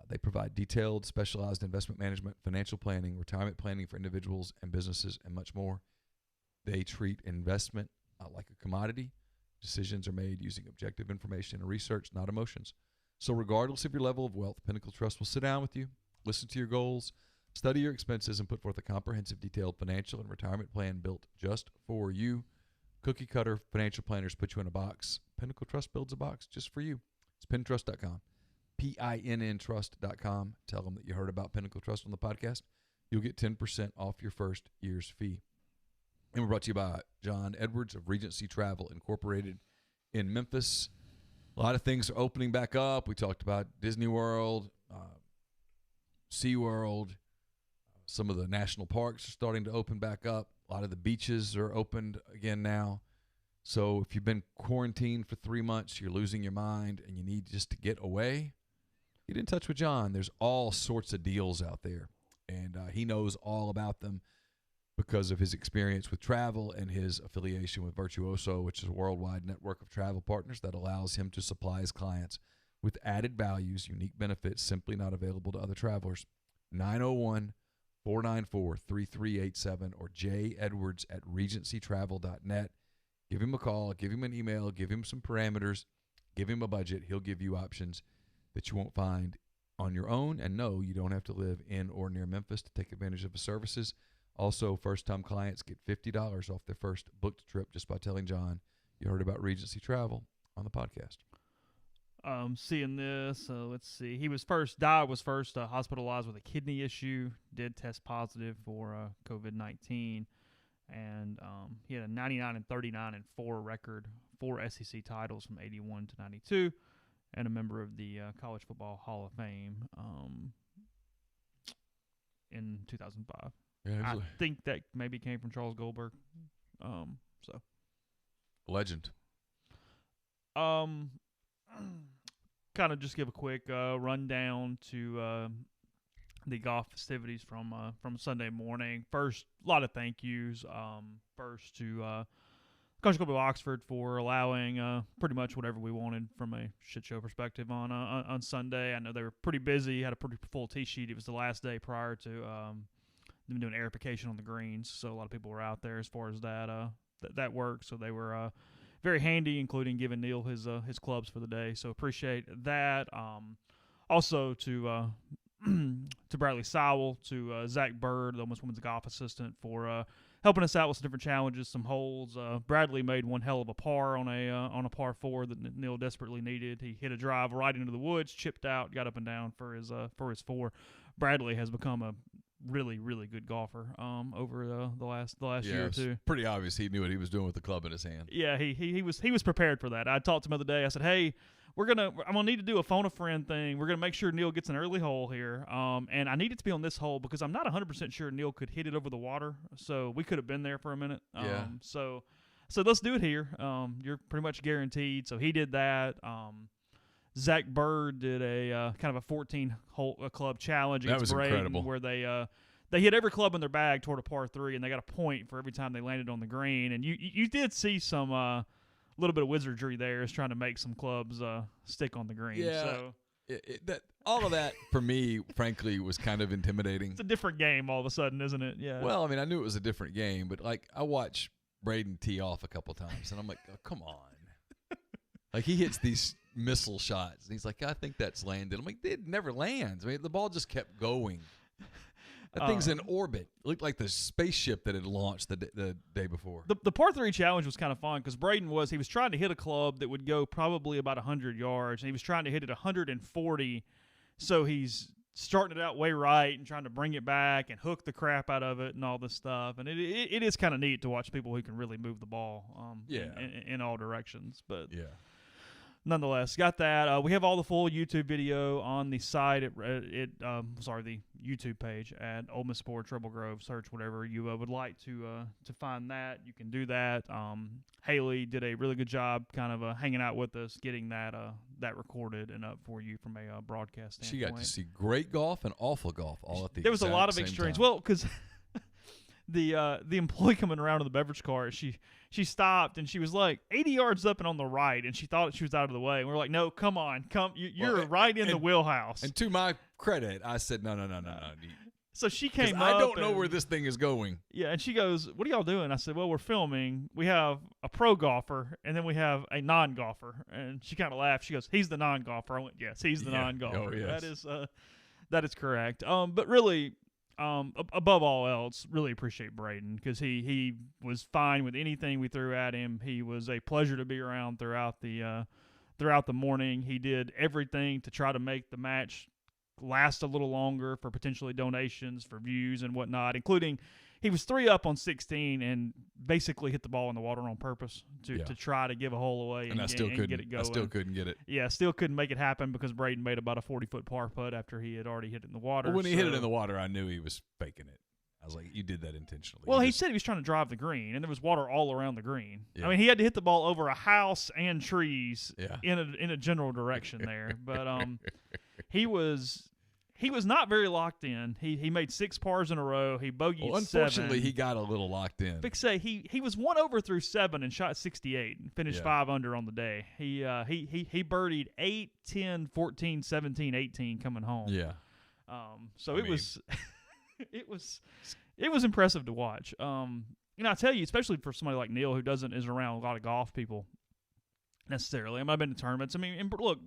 They provide detailed, specialized investment management, financial planning, retirement planning for individuals and businesses, and much more. They treat investment like a commodity. Decisions are made using objective information and research, not emotions. So regardless of your level of wealth, Pinnacle Trust will sit down with you, listen to your goals, study your expenses, and put forth a comprehensive, detailed financial and retirement plan built just for you. Cookie cutter financial planners put you in a box. Pinnacle Trust builds a box just for you. It's pintrust.com. PINNtrust.com. Tell them that you heard about Pinnacle Trust on the podcast. You'll get 10% off your first year's fee. And we're brought to you by John Edwards of Regency Travel Incorporated in Memphis. A lot of things are opening back up. We talked about Disney World, SeaWorld. Some of the national parks are starting to open back up. A lot of the beaches are opened again now. So if you've been quarantined for 3 months, you're losing your mind, and you need just to get away, get in touch with John. There's all sorts of deals out there, and he knows all about them because of his experience with travel and his affiliation with Virtuoso, which is a worldwide network of travel partners that allows him to supply his clients with added values, unique benefits simply not available to other travelers. 901-494-3387 or jedwards@regencytravel.net. Give him a call, give him an email, give him some parameters, give him a budget. He'll give you options that you won't find on your own. And no, you don't have to live in or near Memphis to take advantage of his services. Also, first-time clients get $50 off their first booked trip just by telling John you heard about Regency Travel on the podcast. Seeing this, let's see. He was first hospitalized with a kidney issue, did test positive for COVID-19, and he had a 99-39-4 record, 4 SEC titles from 81 to 92, and a member of the College Football Hall of Fame in 2005. Yeah, I think that maybe came from Charles Goldberg. Legend. Kind of just give a quick rundown to the golf festivities from Sunday morning. First, a lot of thank yous. First to College Club of Oxford for allowing pretty much whatever we wanted from a shit show perspective on Sunday. I know they were pretty busy, had a pretty full tee sheet. It was the last day prior to them doing aerification on the greens, so a lot of people were out there as far as that worked. So they were very handy, including giving Neal his clubs for the day. So appreciate that. Also to Bradley Sowell, to Zach Bird, the Almost Women's Golf Assistant, for helping us out with some different challenges, some holes. Bradley made one hell of a par on a par 4 that Neal desperately needed. He hit a drive right into the woods, chipped out, got up and down for his 4. Bradley has become a really, really good golfer over the last year or two. It's pretty obvious he knew what he was doing with the club in his hand. Yeah, he was prepared for that. I talked to him the other day. I said, hey, I'm gonna need to do a phone a friend thing. We're gonna make sure Neal gets an early hole here, and I need it to be on this hole because I'm not 100% sure Neal could hit it over the water. So we could have been there for a minute. So let's do it here. You're pretty much guaranteed. So he did that. Zach Bird did a kind of a 14-hole club challenge against Braden, incredible, where they hit every club in their bag toward a par 3, and they got a point for every time they landed on the green. And you did see some little bit of wizardry there, is trying to make some clubs stick on the green. Yeah. So all of that for me, frankly, was kind of intimidating. It's a different game all of a sudden, isn't it? Yeah. Well, I mean, I knew it was a different game, but like I watched Braden tee off a couple times, and I'm like, oh, come on. Like he hits these missile shots, and he's like, I think that's landed. I'm like, it never lands. I mean, the ball just kept going. That thing's in orbit. It looked like the spaceship that had launched the day before. The par 3 challenge was kind of fun because Braden was trying to hit a club that would go probably about 100 yards, and he was trying to hit it 140. So he's starting it out way right and trying to bring it back and hook the crap out of it and all this stuff. And it is kind of neat to watch people who can really move the ball in all directions. But yeah. nonetheless, got that. We have all the full YouTube video on the site. The YouTube page at Ole Miss Sports Rebel Grove. Search whatever you would like to find that. You can do that. Haley did a really good job, kind of hanging out with us, getting that recorded and up for you from a broadcast standpoint. She got to see great golf and awful golf all at the. There was a lot of same extremes. time. Well, because the employee coming around in the beverage car, she stopped and she was like 80 yards up and on the right, and she thought she was out of the way. And we're like, no, come on, you're right in the wheelhouse. And to my credit, I said, no. So she came up. I don't know where this thing is going. Yeah, and she goes, what are y'all doing? I said, well, we're filming. We have a pro golfer, and then we have a non-golfer. And she kind of laughed. She goes, he's the non-golfer. I went, yes, he's the non-golfer. Oh, yes. That is correct. But really, above all else, really appreciate Braden because he was fine with anything we threw at him. He was a pleasure to be around throughout the morning. He did everything to try to make the match last a little longer for potentially donations, for views and whatnot, including he was 3 up on 16 and basically hit the ball in the water on purpose to try to give a hole away and get it going. I still couldn't get it. Yeah, still couldn't make it happen because Braden made about a 40-foot par putt after he had already hit it in the water. Well, when he hit it in the water, I knew he was faking it. I was like, you did that intentionally. Well, he said he was trying to drive the green, and there was water all around the green. Yeah. I mean, he had to hit the ball over a house and trees in a general direction there. But he was not very locked in. He made 6 pars in a row. He bogeyed 7. Unfortunately, he got a little locked in. Big say he was 1 over through 7 and shot 68 and finished 5 under on the day. He birdied 8, 10, 14, 17, 18 coming home. Yeah. It was impressive to watch. I tell you, especially for somebody like Neal who isn't around a lot of golf people necessarily. I mean, I've been to tournaments. I mean, and look,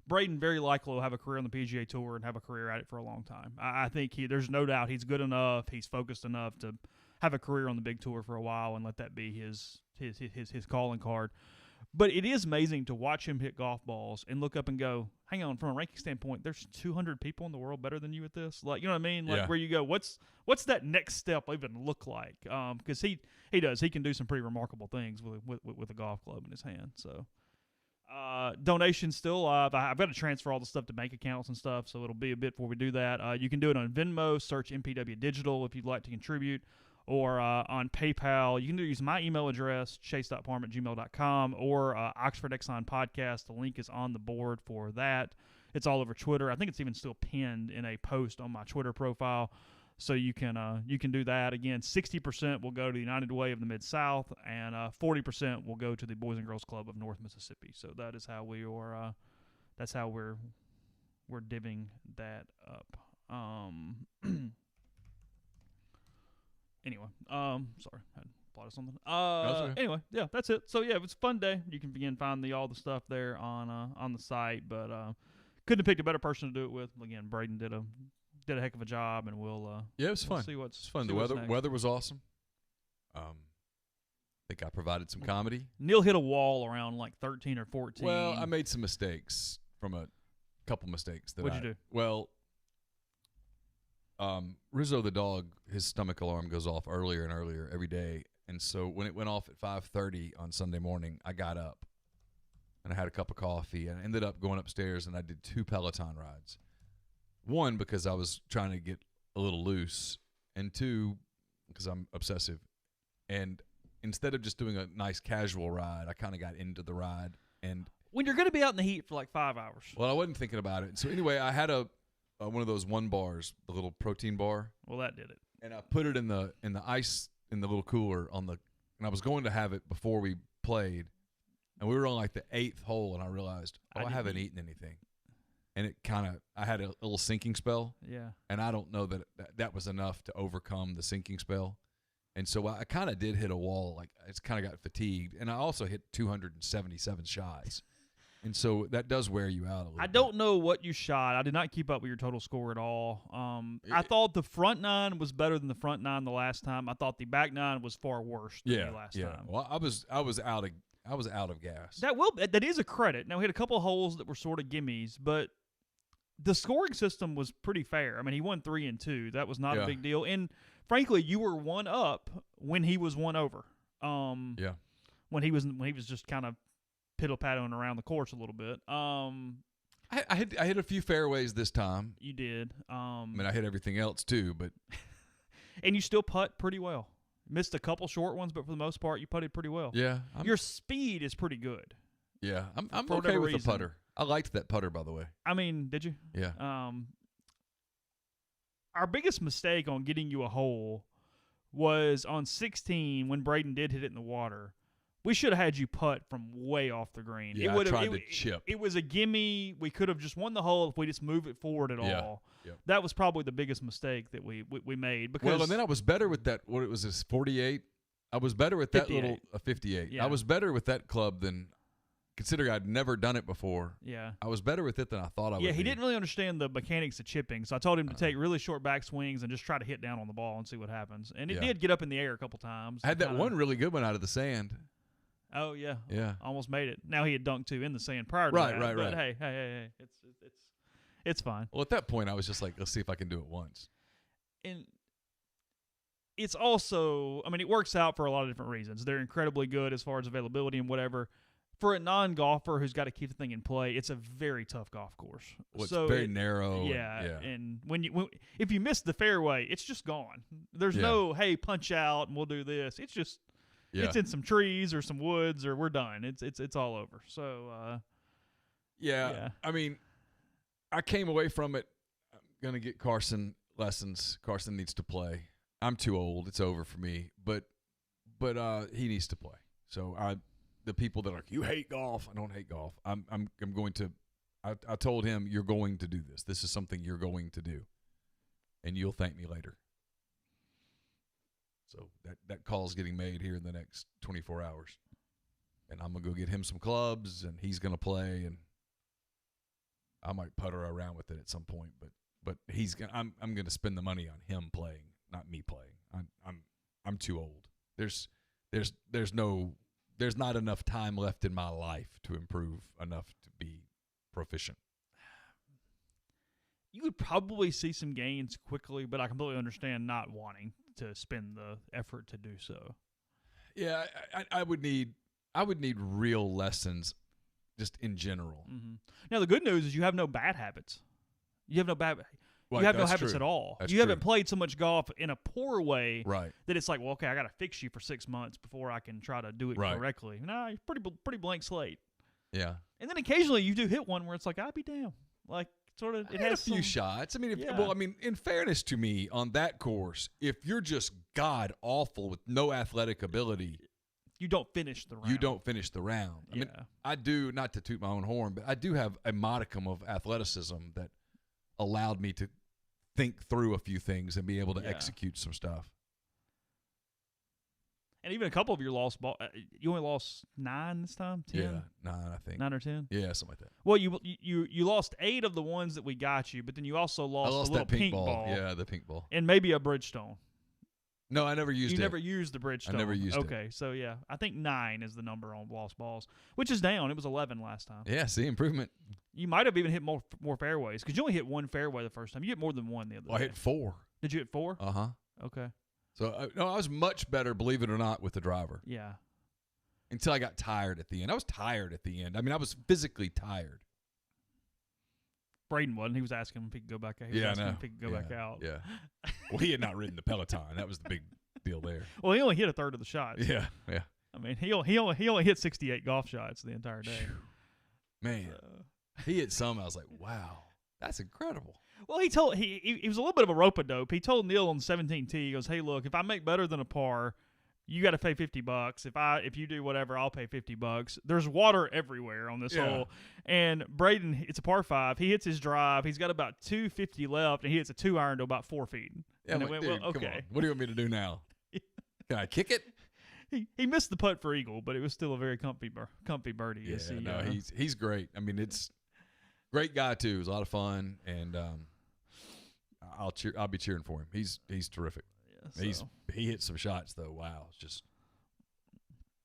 Braden very likely will have a career on the PGA Tour and have a career at it for a long time. I think there's no doubt he's good enough, he's focused enough to have a career on the big tour for a while and let that be his calling card. But it is amazing to watch him hit golf balls and look up and go, hang on, from a ranking standpoint, there's 200 people in the world better than you at this. Like, you know what I mean? Like where you go, what's that next step even look like? Because he can do some pretty remarkable things with a golf club in his hand. So donations still live. I've got to transfer all the stuff to bank accounts and stuff, so it'll be a bit before we do that. You can do it on Venmo, search MPW Digital if you'd like to contribute, or on PayPal. You can use my email address, chase.parham@gmail.com, or Oxford Exxon Podcast. The link is on the board for that. It's all over Twitter. I think it's even still pinned in a post on my Twitter profile. So you can do that. Again, 60% will go to the United Way of the Mid-South, and 40% will go to the Boys and Girls Club of North Mississippi. So that is how we are. That's how we're divvying that up. Anyway, sorry, I had plotted something. Anyway, yeah, that's it. So yeah, it was a fun day. You can find all the stuff there on the site, but couldn't have picked a better person to do it with. Again, Braden did a heck of a job, and we'll it was fun. See what's it's fun. See The weather was awesome. I think I provided some comedy. Neal hit a wall around like 13 or 14. Well, I made some mistakes from a couple mistakes. What'd you do? Well, Rizzo the dog, his stomach alarm goes off earlier and earlier every day, and so when it went off at 5:30 on Sunday morning, I got up and I had a cup of coffee and I ended up going upstairs and I did 2 Peloton rides. 1, because I was trying to get a little loose, and 2, because I'm obsessive. And instead of just doing a nice casual ride, I kind of got into the ride. And when you're going to be out in the heat for like 5 hours. Well, I wasn't thinking about it. So anyway, I had one of those 1 bars, the little protein bar. Well, that did it. And I put it in the ice in the little cooler and I was going to have it before we played, and we were on like the 8th hole, and I realized, I haven't eaten anything. And I had a little sinking spell. Yeah. And I don't know that was enough to overcome the sinking spell. And so I kind of did hit a wall. Like, I just kind of got fatigued. And I also hit 277 shots. And so that does wear you out a little bit. I don't know what you shot. I did not keep up with your total score at all. I thought the front 9 was better than the front 9 the last time. I thought the back 9 was far worse than the last time. Well, I was out of gas. That is a credit. Now, we had a couple of holes that were sort of gimmies, but the scoring system was pretty fair. I mean, he won 3 and 2. That was not a big deal. And frankly, you were 1 up when he was 1 over. When he was just kind of piddle-paddling around the course a little bit. I hit a few fairways this time. You did. I mean, I hit everything else too, but and you still putt pretty well. Missed a couple short ones, but for the most part, you putted pretty well. yeah, Your speed is pretty good. yeah, I'm for okay whatever with the reason. putter. I liked that putter, by the way. I mean, did you? Yeah. Our biggest mistake on getting you a hole was on 16 when Braden did hit it in the water. We should have had you putt from way off the green. Yeah, I tried to chip. It was a gimme. We could have just won the hole if we just move it forward at all. Yep. That was probably the biggest mistake that we made. Because Well, and then I was better with that. What it was, this 48. I was better with that 58. little 58. Yeah. I was better with that club than, considering I'd never done it before. yeah. I was better with it than I thought I would. Yeah, he be. didn't really understand the mechanics of chipping, so I told him to take really short back swings and just try to hit down on the ball and see what happens. And it Yeah. did get up in the air a couple times. I had that Kinda- one really good one out of the sand. Oh yeah, Yeah. almost made it. Now he had dunked two in the sand prior to Right, that. right, but right. Hey, it's fine. Well, at that point, I was just like, let's see if I can do it once. And it's also, I mean, it works out for a lot of different reasons. They're incredibly good as far as availability and whatever. For a non-golfer who's got to keep the thing in play, it's a very tough golf course. Well, it's So very narrow. Yeah, and if you miss the fairway, it's just gone. There's Yeah. no, hey, punch out and we'll do this. It's just Yeah. it's in some trees or some woods or we're done. It's all over. So Yeah. I mean, I came away from it. I'm going to get Carson lessons. Carson needs to play. I'm too old. It's over for me. But he needs to play. So the people that are like, you hate golf. I don't hate golf. I'm going to I told him, you're going to do this. This is something you're going to do. And you'll thank me later. So that call's getting made here in the next 24 hours. And I'm going to go get him some clubs, and he's going to play, and I might putter around with it at some point, but he's gonna. I'm going to spend the money on him playing, not me playing. I'm too old. There's not enough time left in my life to improve enough to be proficient. you would probably see some gains quickly, but I completely understand not wanting to spend the effort to do so. Yeah, I would need real lessons, just in general. Mm-hmm. Now the good news is you have no bad habits. You have no bad. Right, you have no that's habits true. at all. That's you haven't true. played so much golf in a poor way Right. that it's like, well, okay, I got to fix you for 6 months before I can try to do it Right. correctly. No, you're pretty blank slate. Yeah. And then occasionally you do hit one where it's like, I'd be damn. Like sort of, I it had has a few some, shots. I mean, Yeah. in fairness to me, on that course, if you're just god awful with no athletic ability, you don't finish the round. you don't finish the round. I Yeah. mean, I do, not to toot my own horn, but I do have a modicum of athleticism that allowed me to think through a few things and be able to Yeah. execute some stuff. And even a couple of your lost ball. You only lost 9 this time. 10? Yeah, 9, I think. 9 or 10. Yeah, something like that. Well, you lost 8 of the ones that we got you, but then you also I lost lost a little that pink pink ball. Yeah, the pink ball. and maybe a Bridgestone. No, I never used You it. never used the Bridgestone. I never used it. Okay, so yeah, I think 9 is the number on lost balls, which is down. It was 11 last time. Yeah, see, improvement. You might have even hit more fairways because you only hit 1 fairway the first time. You hit more than 1 the other Well, I day. hit 4. Did you hit 4? Uh-huh. Okay. So, no, I was much better, believe it or not, with the driver. Yeah. Until I got tired at the end. I was tired at the end. I mean, I was physically tired. Braden wasn't. He was asking if he could go back out. He was Yeah, I asking know. if he could go back out. Yeah. Well, he had not ridden the Peloton. That was the big deal there. Well, he only hit a third of the shots. Yeah, yeah. I mean, he only hit 68 golf shots the entire day. Man, he hit some. I was like, wow, that's incredible. Well, he was a little bit of a rope-a-dope. He told Neal on 17 tee, he goes, "Hey, look, if I make better than a par, you got to pay $50. If you do whatever, I'll pay $50. There's water everywhere on this Yeah. hole." And Braden, it's a par 5. He hits his drive. He's got about 250 left, and he hits a 2-iron to about 4 feet. Yeah, And I'm it like, went, dude, well, come okay. on. What do you want me to do now? Can I kick it? He missed the putt for eagle, but it was still a very comfy birdie. Yeah, as he, no, he's great. I mean, it's great guy too. It was a lot of fun, and I'll be cheering for him. He's terrific. yeah, so. He hit some shots though. Wow, it's just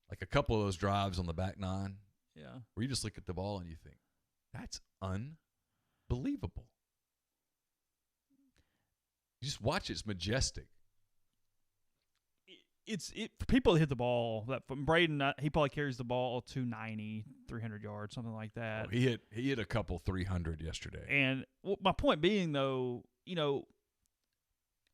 like a couple of those drives on the back 9 Yeah. where you just look at the ball and you think, that's unbelievable. You just watch it. It's majestic. for people that hit the ball. That from Braden, he probably carries the ball 290, 300 yards, something like that. Oh, he hit a couple 300 yesterday. And my point being, though,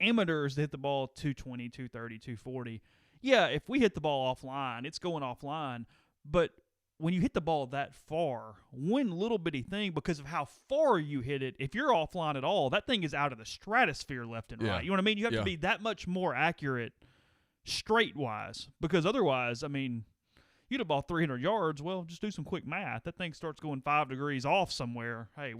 amateurs that hit the ball 220, 230, 240. Yeah, if we hit the ball offline, it's going offline. But when you hit the ball that far, one little bitty thing, because of how far you hit it, if you're offline at all, that thing is out of the stratosphere left and right. You know what I mean? You have to be that much more accurate straight-wise, because otherwise, I mean, you hit a ball 300 yards, well, just do some quick math. That thing starts going 5 degrees off somewhere. Hey,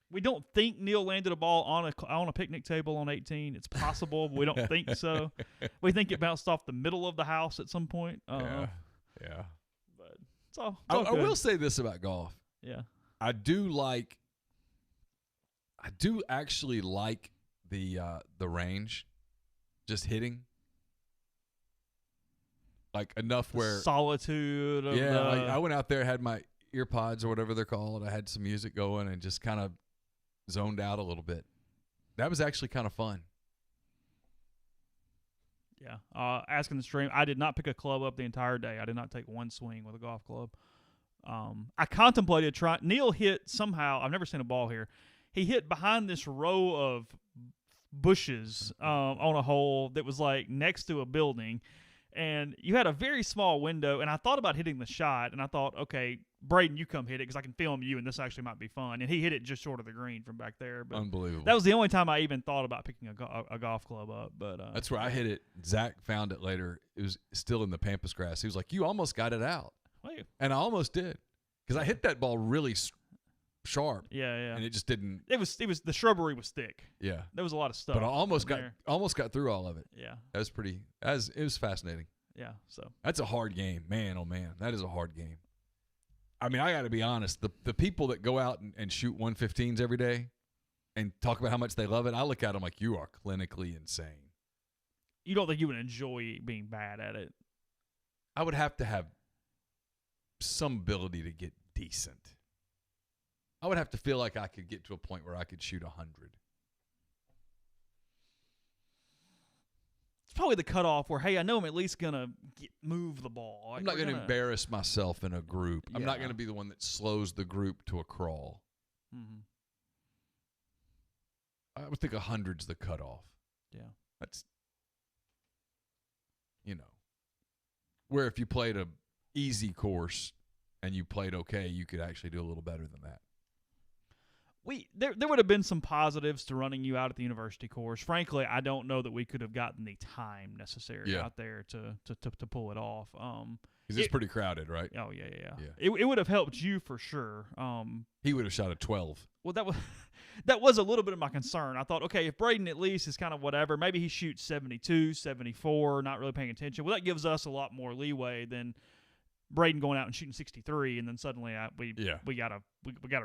we don't think Neal landed a ball on a picnic table on 18. It's possible, but we don't think so. We think it bounced off the middle of the house at some point. Yeah. But it's all I will say this about golf. Yeah. I do actually like the range, just hitting. Like enough where solitude of like I went out there, had my ear pods or whatever they're called. I had some music going and just kind of zoned out a little bit. That was actually kind of fun. Yeah. Asking the stream, I did not pick a club up the entire day. I did not take one swing with a golf club. I contemplated trying. Neal hit somehow. I've never seen a ball here. He hit behind this row of bushes on a hole that was like next to a building. And you had a very small window, and I thought about hitting the shot, and I thought, okay, Braden, you come hit it because I can film you, and this actually might be fun. And he hit it just short of the green from back there. But unbelievable. That was the only time I even thought about picking a golf club up. But that's where I hit it. Zach found it later. It was still in the pampas grass. He was like, "You almost got it out," and I almost did because I hit that ball really sharp. Yeah. And it just didn't. It was the shrubbery was thick. Yeah, there was a lot of stuff. But I almost got through all of it. Yeah, that was pretty. It was fascinating. Yeah, so that's a hard game, man. Oh man, that is a hard game. I mean, I got to be honest. The people that go out and shoot 115s every day and talk about how much they love it, I look at them like, you are clinically insane. You don't think you would enjoy being bad at it? I would have to have some ability to get decent. I would have to feel like I could get to a point where I could shoot 100. Probably the cutoff where, hey, I know I'm at least gonna move the ball. I'm not gonna embarrass myself in a group. Yeah. I'm not gonna be the one that slows the group to a crawl. Mm-hmm. I would think 100's the cutoff. Yeah, that's where if you played a easy course and you played okay, you could actually do a little better than that. There would have been some positives to running you out at the university course. Frankly, I don't know that we could have gotten the time necessary out there to pull it off. Because it's pretty crowded, right? Oh yeah. It would have helped you for sure. He would have shot a 12. Well, that was a little bit of my concern. I thought, okay, if Braden at least is kind of whatever, maybe he shoots 72, 74, not really paying attention. Well, that gives us a lot more leeway than Braden going out and shooting 63, and then suddenly we gotta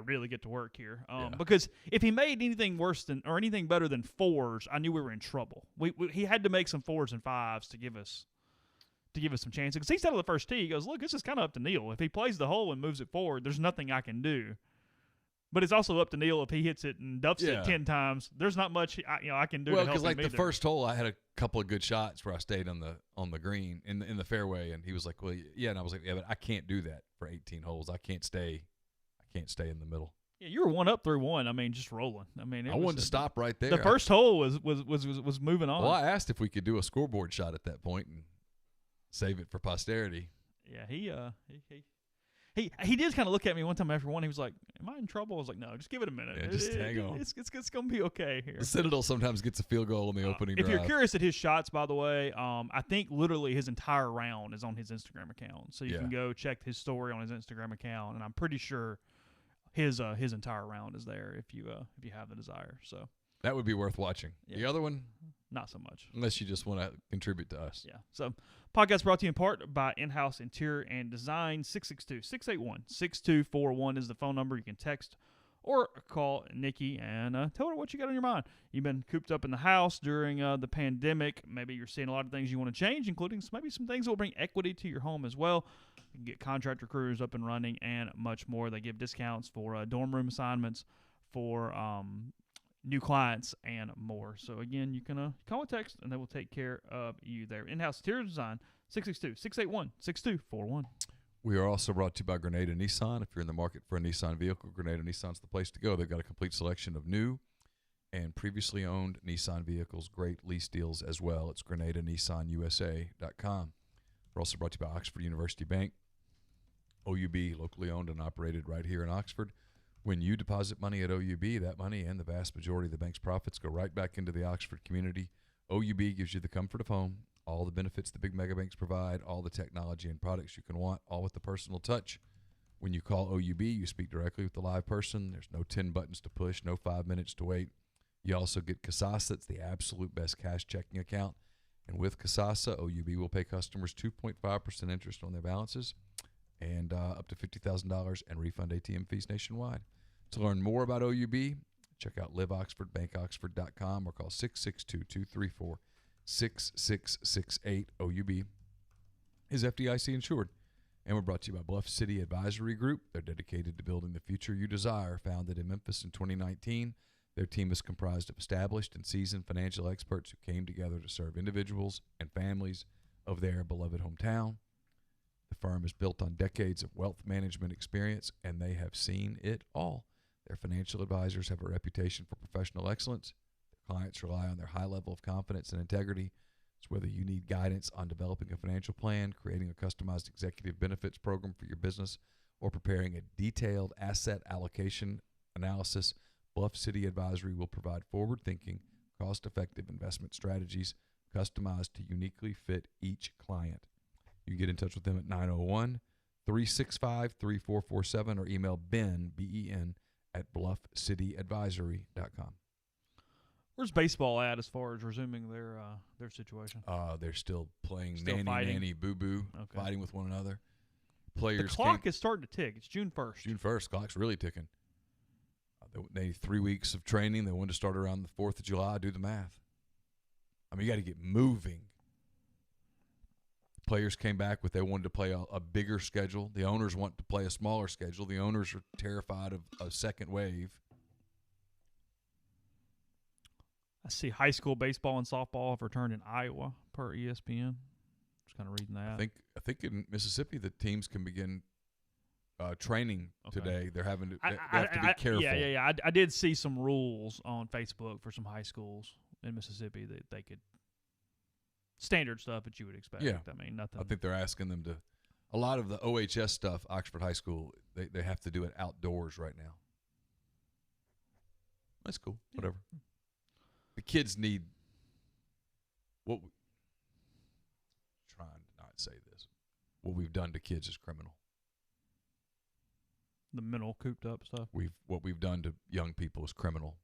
really get to work here. Because if he made anything worse than or anything better than 4s, I knew we were in trouble. He had to make some 4s and 5s to give us some chances. Because he said on the first tee, he goes, "Look, this is kind of up to Neal. If he plays the hole and moves it forward, there's nothing I can do." But it's also up to Neal if he hits it and duffs it 10 times. There's not much I can do. Well, because like the first hole, I had a couple of good shots where I stayed on the green in the fairway, and he was like, "Well, yeah," and I was like, "Yeah, but I can't do that for 18 holes. I can't stay in the middle." Yeah, you were 1 up through 1. I mean, just rolling. I mean, I wanted to stop right there. The first hole was moving on. Well, I asked if we could do a scoreboard shot at that point and save it for posterity. Yeah, He did kind of look at me one time after one. He was like, "Am I in trouble?" I was like, "No, just give it a minute. Yeah, just hang on. It's going to be okay here." The Citadel sometimes gets a field goal in the opening drive. If you're curious at his shots, by the way, I think literally his entire round is on his Instagram account. So you can go check his story on his Instagram account, and I'm pretty sure his entire round is there if you have the desire. So that would be worth watching. Yeah. The other one, not so much. Unless you just want to contribute to us. Yeah. So, podcast brought to you in part by In-House Interior and Design. 662-681-6241 is the phone number. You can text or call Nikki and tell her what you got on your mind. You've been cooped up in the house during the pandemic. Maybe you're seeing a lot of things you want to change, including maybe some things that will bring equity to your home as well. You can get contractor crews up and running and much more. They give discounts for dorm room assignments, for new clients, and more. So, again, you can call and text, and they will take care of you there. In-house interior design, 662-681-6241. We are also brought to you by Grenada Nissan. If you're in the market for a Nissan vehicle, Grenada Nissan's the place to go. They've got a complete selection of new and previously owned Nissan vehicles, great lease deals as well. It's GrenadaNissanUSA.com. We're also brought to you by Oxford University Bank, OUB, locally owned and operated right here in Oxford. When you deposit money at OUB, that money and the vast majority of the bank's profits go right back into the Oxford community. OUB gives you the comfort of home, all the benefits the big mega banks provide, all the technology and products you can want, all with the personal touch. When you call OUB, you speak directly with the live person. There's no 10 buttons to push, no 5 minutes to wait. You also get Kasasa. It's the absolute best cash checking account. And with Kasasa, OUB will pay customers 2.5% interest on their balances and up to $50,000 and refund ATM fees nationwide. To learn more about OUB, check out liveoxford.bankoxford.com or call 662-234-6668. OUB is FDIC insured. And we're brought to you by Bluff City Advisory Group. They're dedicated to building the future you desire. Founded in Memphis in 2019, their team is comprised of established and seasoned financial experts who came together to serve individuals and families of their beloved hometown. The firm is built on decades of wealth management experience, and they have seen it all. Their financial advisors have a reputation for professional excellence. Their clients rely on their high level of confidence and integrity. So whether you need guidance on developing a financial plan, creating a customized executive benefits program for your business, or preparing a detailed asset allocation analysis, Bluff City Advisory will provide forward-thinking, cost-effective investment strategies customized to uniquely fit each client. You can get in touch with them at 901-365-3447 or email Ben, B-E-N, at bluffcityadvisory.com. Where's baseball at as far as resuming their situation? They're still playing Still fighting? nanny, boo-boo, Okay. fighting with one another. Players The clock is starting to tick. It's June 1st. June 1st, clock's really ticking. They 3 weeks of training. They wanted to start around the 4th of July. Do the math. I mean, you got to get moving. Players came back with they wanted to play a bigger schedule. The owners want to play a smaller schedule. The owners are terrified of a second wave. I see high school baseball and softball have returned in Iowa per ESPN. Just kind of reading that. I think in Mississippi the teams can begin training today. They're having to they have to be careful. Yeah. I did see some rules on Facebook for some high schools in Mississippi that they could standard stuff that you would expect. Yeah. I mean, nothing. I think they're asking them to a lot of the OHS stuff, Oxford High School, they have to do it outdoors right now. That's cool. Whatever. The kids need trying to not say this. What we've done to kids is criminal. The mental cooped up stuff. What we've done to young people is criminal.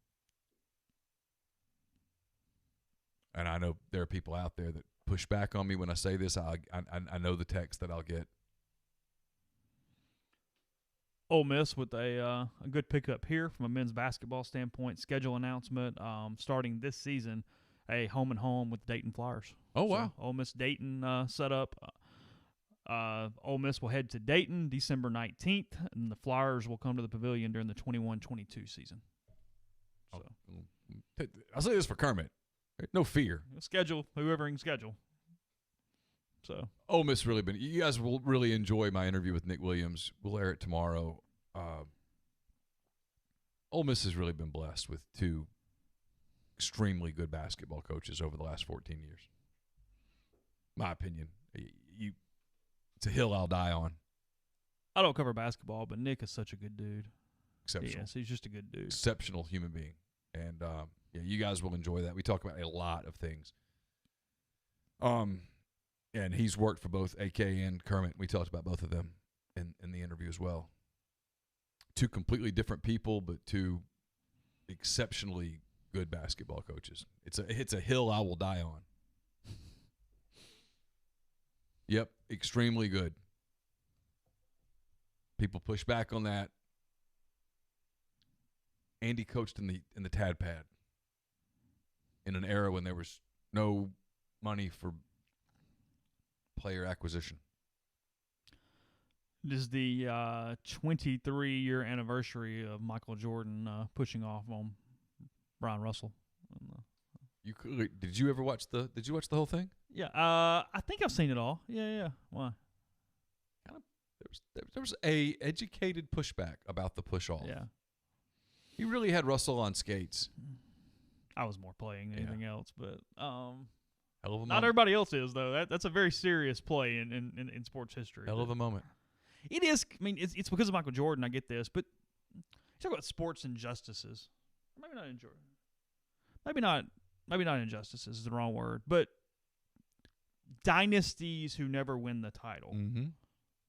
And I know there are people out there that push back on me when I say this. I know the text that I'll get. Ole Miss with a good pickup here from a men's basketball standpoint. Schedule announcement starting this season, a home and home with Dayton Flyers. Oh, wow. So Ole Miss Dayton set up. Ole Miss will head to Dayton December 19th, and the Flyers will come to the Pavilion during the 21-22 season. So I'll say this for Kermit. No fear. Schedule, whoever can schedule. So Ole Miss really been. You guys will really enjoy my interview with Nick Williams. We'll air it tomorrow. Ole Miss has really been blessed with two extremely good basketball coaches over the last 14 years. My opinion. It's a hill I'll die on. I don't cover basketball, but Nick is such a good dude. Exceptional. Yes, he's just a good dude. Exceptional human being. And, you guys will enjoy that. We talk about a lot of things. And he's worked for both AK and Kermit. We talked about both of them in the interview as well. Two completely different people, but two exceptionally good basketball coaches. It's a hill I will die on. Yep, extremely good. People push back on that. Andy coached in the Tad Pad in an era when there was no money for player acquisition. It is the 23-year anniversary of Michael Jordan pushing off on Brian Russell. Did you ever watch the? Did you watch the whole thing? Yeah, I think I've seen it all. Yeah. Why? There was a educated pushback about the push off. Yeah. He really had Russell on skates. I was more playing than anything else, but Hell of a moment. not everybody else is though. That's a very serious play in sports history. Hell of a moment. It is. I mean, it's because of Michael Jordan. I get this, but you talk about sports injustices. Maybe not in Jordan. Maybe not injustices is the wrong word, but dynasties who never win the title. Mm-hmm.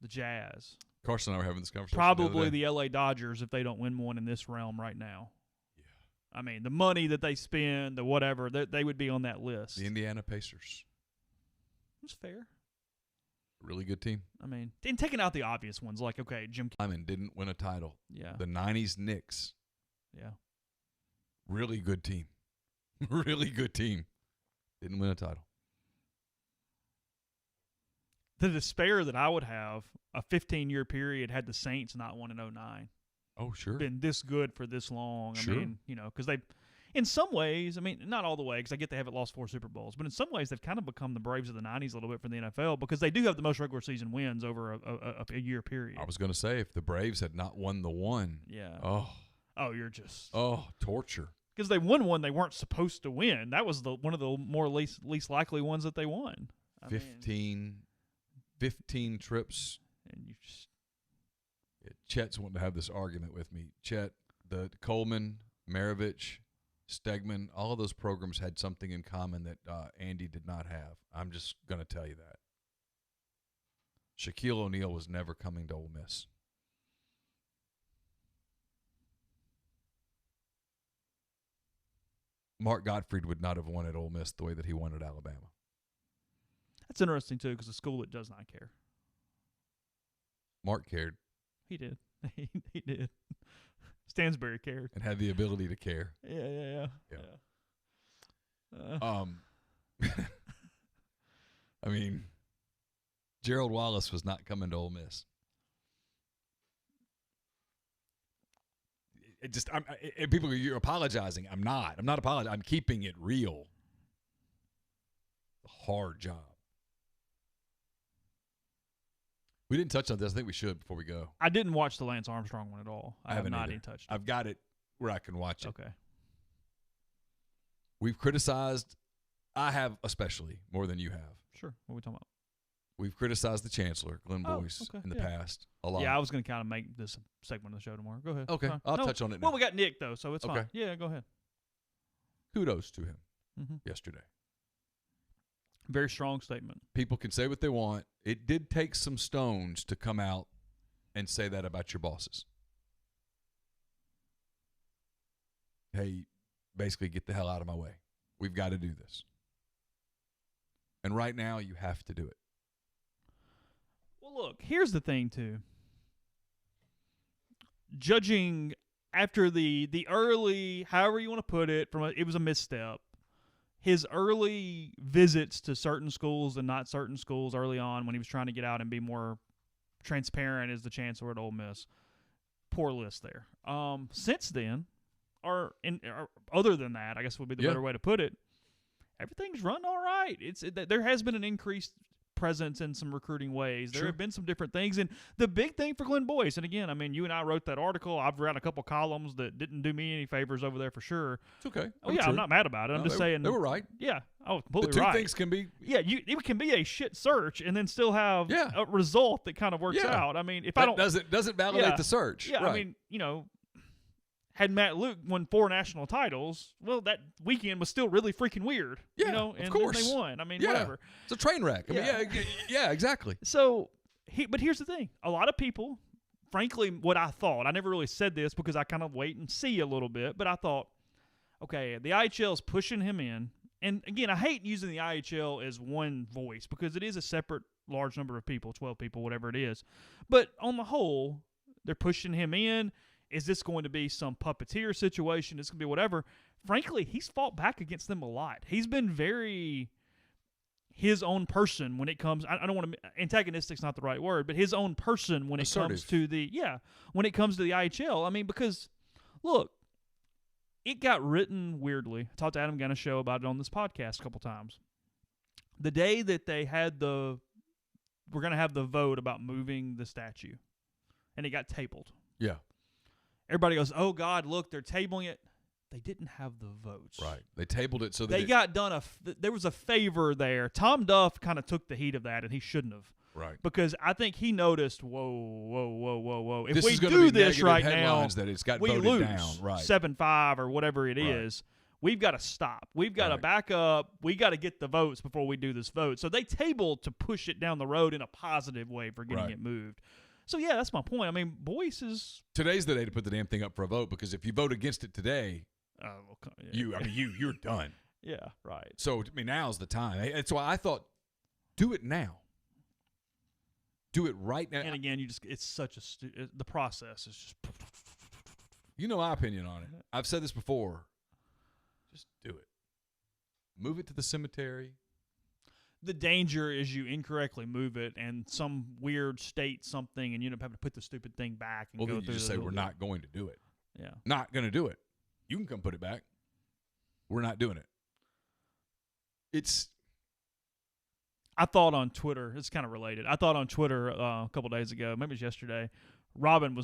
The Jazz. Carson and I were having this conversation. Probably the LA Dodgers if they don't win one in this realm right now. Yeah. I mean, the money that they spend, the whatever, they would be on that list. The Indiana Pacers. It's fair. Really good team. I mean, and taking out the obvious ones, like, okay, Jim Lyman didn't win a title. Yeah. The 90s Knicks. Yeah. Really good team. Really good team. Didn't win a title. The despair that I would have, a 15-year period, had the Saints not won in 2009. Oh, sure. Been this good for this long. Sure. I mean, because they, in some ways, I mean, not all the way, because I get they haven't lost 4 Super Bowls, but in some ways they've kind of become the Braves of the 90s a little bit for the NFL because they do have the most regular season wins over a year period. I was going to say, if the Braves had not won the one. Yeah. Oh, you're just. Oh, torture. Because they won one they weren't supposed to win. That was one of the more least likely ones that they won. 15 trips. And you just. Yeah, Chet's wanting to have this argument with me. Chet, the Coleman, Maravich, Stegman, all of those programs had something in common that Andy did not have. I'm just going to tell you that. Shaquille O'Neal was never coming to Ole Miss. Mark Gottfried would not have won at Ole Miss the way that he won at Alabama. That's interesting, too, because a school that does not care. Mark cared. He did. He did. Stansbury cared. And had the ability to care. Yeah. I mean, Gerald Wallace was not coming to Ole Miss. People, you're apologizing. I'm not apologizing. I'm keeping it real. A hard job. We didn't touch on this. I think we should before we go. I didn't watch the Lance Armstrong one at all. I have not even touched it. I've got it where I can watch it. Okay. We've criticized, I have especially, more than you have. Sure. What are we talking about? We've criticized the Chancellor, Glenn Boyce, in the past a lot. Yeah, I was going to kind of make this a segment of the show tomorrow. Go ahead. Okay. I'll touch on it now. Well, we got Nick, though, so it's fine. Yeah, go ahead. Kudos to him yesterday. Very strong statement. People can say what they want. It did take some stones to come out and say that about your bosses. Hey, basically get the hell out of my way. We've got to do this. And right now, you have to do it. Well, look, here's the thing, too. Judging after the early, however you want to put it, it was a misstep. His early visits to certain schools and not certain schools early on when he was trying to get out and be more transparent as the chancellor at Ole Miss. Poor list there. Since then, or other than that, I guess would be the better way to put it, everything's run all right. There has been an increased presence in some recruiting ways. There have been some different things. And the big thing for Glenn Boyce, and again, I mean, you and I wrote that article. I've read a couple columns that didn't do me any favors over there for sure. It's okay. I'm not mad about it. I'm just saying. They were right. Yeah, I was completely right. The two right. things can be. Yeah, it can be a shit search and then still have a result that kind of works out. I mean, if that I don't. doesn't validate the search. Yeah, right. I mean, had Matt Luke won 4 national titles, well, that weekend was still really freaking weird. Yeah, and of course. They won. I mean, whatever. It's a train wreck. I mean, yeah, exactly. So, but here's the thing. A lot of people, frankly, what I thought, I never really said this because I kind of wait and see a little bit, but I thought, okay, the IHL is pushing him in. And again, I hate using the IHL as one voice because it is a separate large number of people, 12 people, whatever it is. But on the whole, they're pushing him in. Is this going to be some puppeteer situation? It's going to be whatever. Frankly, he's fought back against them a lot. He's been very his own person when it comes. I don't want to. Antagonistic's not the right word, but his own person when it comes to the when it comes to the IHL. I mean, because look, it got written weirdly. I talked to Adam Gunn show about it on this podcast a couple times. The day that they had we're going to have the vote about moving the statue, and it got tabled. Yeah. Everybody goes, oh, God, look, they're tabling it. They didn't have the votes. Right. They tabled it so that they got done there was a favor there. Tom Duff kind of took the heat of that, and he shouldn't have. Right. Because I think he noticed, whoa. If this we is gonna do be this right now, that it's got we voted lose down. Right. 7-5 or whatever it is. We've got to stop. We've got to back up. We got to get the votes before we do this vote. So they tabled to push it down the road in a positive way for getting it moved. So, yeah, that's my point. I mean, Boyce is – today's the day to put the damn thing up for a vote, because if you vote against it today, you're done. Yeah, right. So, I mean, now's the time. That's why I thought, do it now. Do it right now. And again, it's such the process is just – you know my opinion on it. I've said this before. Just do it. Move it to the cemetery. The danger is you incorrectly move it, and some weird state something, and you end up having to put the stupid thing back and go then through. You just say we're not going to do it. Yeah, not going to do it. You can come put it back. We're not doing it. I thought on Twitter. It's kind of related. I thought on Twitter a couple days ago, maybe it was yesterday. Robin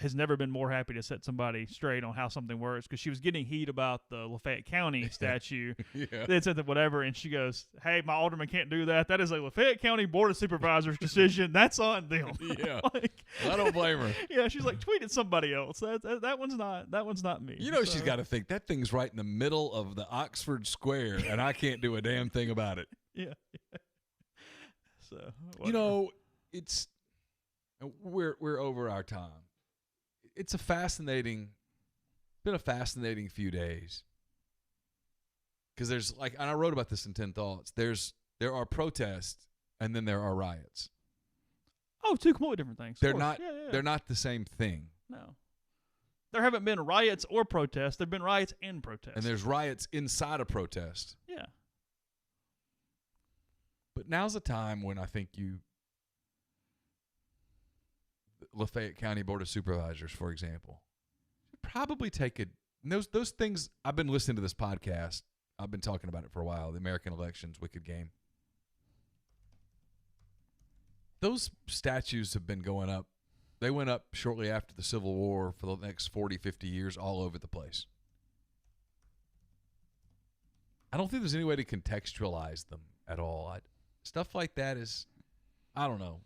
has never been more happy to set somebody straight on how something works, because she was getting heat about the Lafayette County statue. They said that whatever, and she goes, "Hey, my alderman can't do that. That is a Lafayette County Board of Supervisors decision. That's on them." Yeah, I don't blame her. Yeah, she's like, tweet at somebody else. That one's not me. You know, she's got to think that thing's right in the middle of the Oxford Square, and I can't do a damn thing about it. Yeah. So whatever. You know, we're over our time. It's been a fascinating few days, because there's and I wrote about this in 10 Thoughts. There are protests, and then there are riots. Oh, two completely different things. They're not. Yeah. They're not the same thing. No, there haven't been riots or protests. There've been riots and protests. And there's riots inside a protest. Yeah. But now's the time when I think Lafayette County Board of Supervisors, for example, should probably take those things. I've been listening to this podcast. I've been talking about it for a while. The American Elections Wicked Game. Those statues have been going up. They went up shortly after the Civil War for the next 40, 50 years all over the place. I don't think there's any way to contextualize them at all. Stuff like that is, I don't know.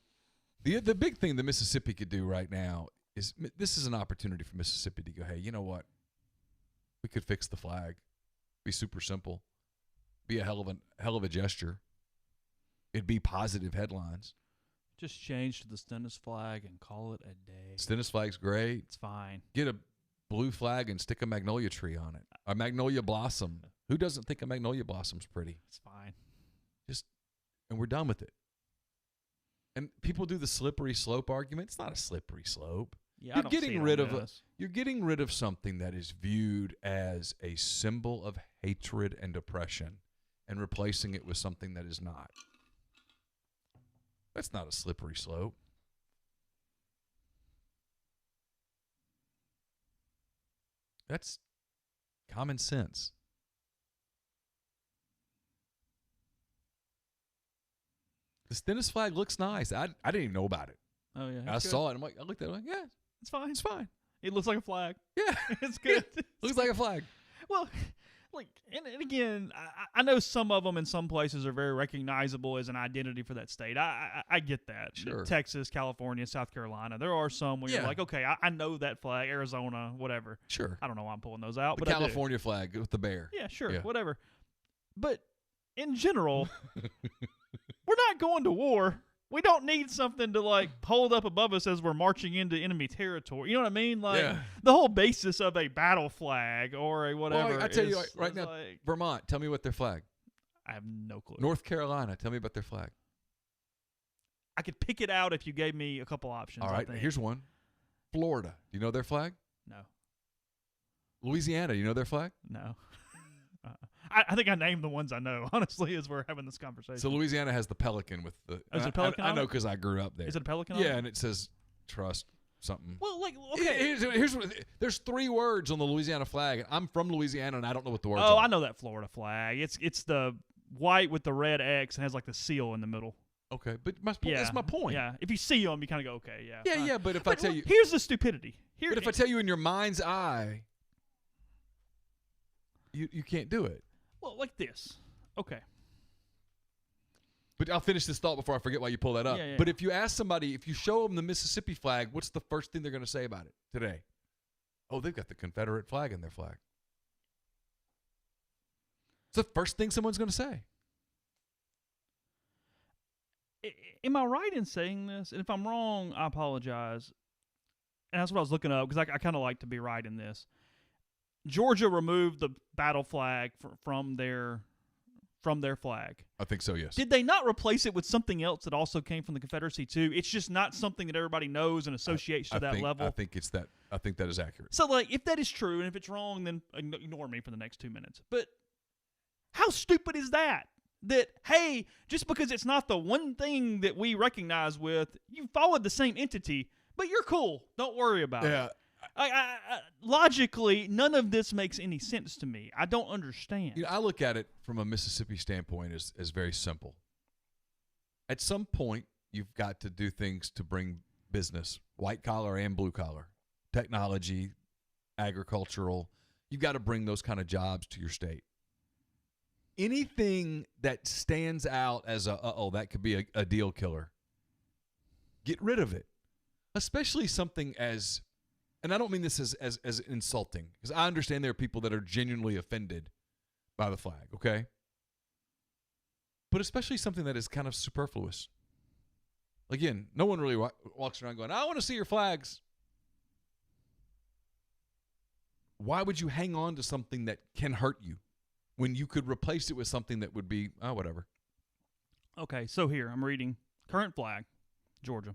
The big thing that Mississippi could do right now is, this is an opportunity for Mississippi to go, hey, you know what? We could fix the flag. Be super simple. Be a hell of a gesture. It'd be positive headlines. Just change to the Stennis flag and call it a day. Stennis flag's great. It's fine. Get a blue flag and stick a magnolia tree on it. A magnolia blossom. Who doesn't think a magnolia blossom's pretty? It's fine. And we're done with it. And people do the slippery slope argument. It's not a slippery slope. Yeah, you're getting rid of something that is viewed as a symbol of hatred and oppression, and replacing it with something that is not. That's not a slippery slope. That's common sense. The Stennis flag looks nice. I didn't even know about it. Oh, yeah. I saw it. I looked at it like, yeah, it's fine. It's fine. It looks like a flag. Yeah. It's good. Looks like a flag. Well, and again, I know some of them in some places are very recognizable as an identity for that state. I get that. Sure. Texas, California, South Carolina. There are some where you're like, okay, I know that flag. Arizona, whatever. Sure. I don't know why I'm pulling those out. The but California flag with the bear. Yeah, sure. Yeah. Whatever. But in general, we're not going to war. We don't need something to hold up above us as we're marching into enemy territory. You know what I mean? The whole basis of a battle flag or a whatever. Well, I tell you right now, Vermont, tell me what their flag. I have no clue. North Carolina, tell me about their flag. I could pick it out if you gave me a couple options. All right, here's one. Florida, do you know their flag? No. Louisiana, do you know their flag? No. I think I named the ones I know, honestly, as we're having this conversation. So Louisiana has the pelican with the... Is it a pelican I know because I grew up there. Is it a pelican? Yeah, and it says trust. something. Well, like, okay. Here's what, there's 3 words on the Louisiana flag. I'm from Louisiana, and I don't know what the words Oh, are. I know that Florida flag. It's the white with the red X and has like the seal in the middle. Okay, but that's my point. Yeah, if you see them, you kind of go, okay, yeah. Yeah, yeah, but if I tell you... Here's the stupidity. But if I tell you in your mind's eye, you can't do it. Well, like this. Okay. But I'll finish this thought before I forget why you pull that up. Yeah. But if you ask somebody, if you show them the Mississippi flag, what's the first thing they're going to say about it today? Oh, they've got the Confederate flag in their flag. It's the first thing someone's going to say. Am I right in saying this? And if I'm wrong, I apologize. And that's what I was looking up because I kind of like to be right in this. Georgia removed the battle flag from their flag. I think so, yes. Did they not replace it with something else that also came from the Confederacy too? It's just not something that everybody knows and associates to that level. I think it's that. I think that is accurate. So, like, if that is true and if it's wrong, then ignore me for the next 2 minutes. But how stupid is that? That, hey, just because it's not the one thing that we recognize with, you followed the same entity, but you're cool. Don't worry about it. Logically, none of this makes any sense to me. I don't understand. I look at it from a Mississippi standpoint as very simple. At some point, you've got to do things to bring business, white collar and blue collar, technology, agricultural. You've got to bring those kind of jobs to your state. Anything that stands out as that could be a deal killer, get rid of it. Especially something as, and I don't mean this as insulting, because I understand there are people that are genuinely offended by the flag, okay? But especially something that is kind of superfluous. Again, no one really walks around going, I want to see your flags. Why would you hang on to something that can hurt you when you could replace it with something that would be, whatever? Okay, so here, I'm reading current flag, Georgia.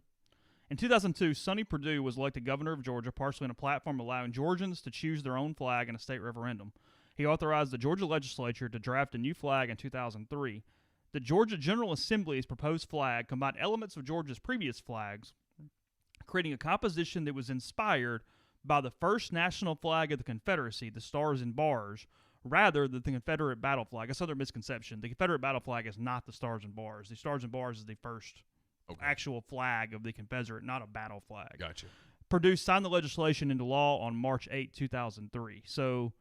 In 2002, Sonny Perdue was elected governor of Georgia, partially on a platform allowing Georgians to choose their own flag in a state referendum. He authorized the Georgia legislature to draft a new flag in 2003. The Georgia General Assembly's proposed flag combined elements of Georgia's previous flags, creating a composition that was inspired by the first national flag of the Confederacy, the Stars and Bars, rather than the Confederate battle flag. That's another misconception. The Confederate battle flag is not the Stars and Bars. The Stars and Bars is the first actual flag of the Confederate, not a battle flag. Gotcha. Perdue signed the legislation into law on March 8, 2003. So,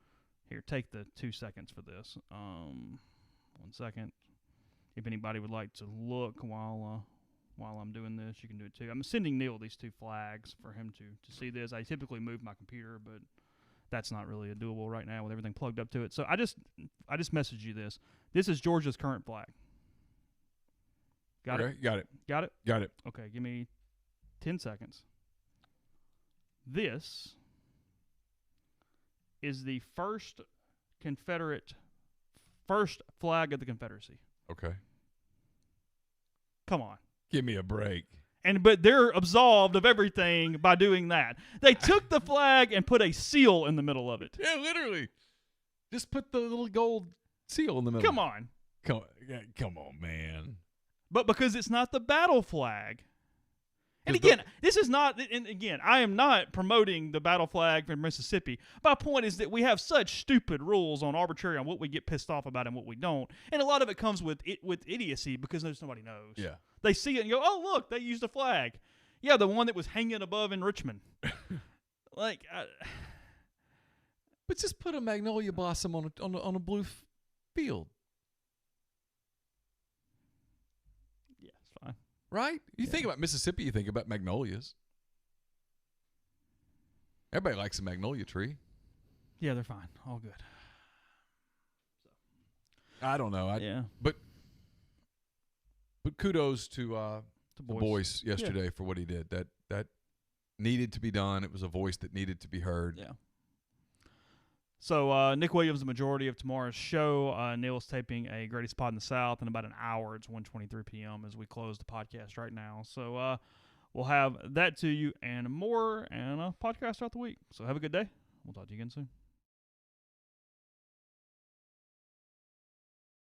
here, take the 2 seconds for this. 1 second. If anybody would like to look while I'm doing this, you can do it too. I'm sending Neil these 2 flags for him to see this. I typically move my computer, but that's not really doable right now with everything plugged up to it. So I just messaged you this. This is Georgia's current flag. Got it? Got it. Got it? Got it. Okay, give me 10 seconds. This is the first flag of the Confederacy. Okay. Come on. Give me a break. But they're absolved of everything by doing that. They took the flag and put a seal in the middle of it. Yeah, literally. Just put the little gold seal in the middle. Come on. Come on, man. But because it's not the battle flag. And again, this is not, and again, I am not promoting the battle flag from Mississippi. My point is that we have such stupid rules on arbitrary on what we get pissed off about and what we don't. And a lot of it comes with idiocy because nobody knows. Yeah. They see it and go, oh, look, they used a flag. Yeah, the one that was hanging above in Richmond. But just put a magnolia blossom on a blue field. Yeah, it's fine. Right? You think about Mississippi, you think about magnolias. Everybody likes a magnolia tree. Yeah, they're fine. All good. I don't know. But kudos to Boyce yesterday for what he did. That needed to be done. It was a voice that needed to be heard. Yeah. So Nick Williams, the majority of tomorrow's show. Neil is taping a Greatest Pod in the South in about an hour. It's 1:23 p.m. as we close the podcast right now. So we'll have that to you and more and a podcast throughout the week. So have a good day. We'll talk to you again soon.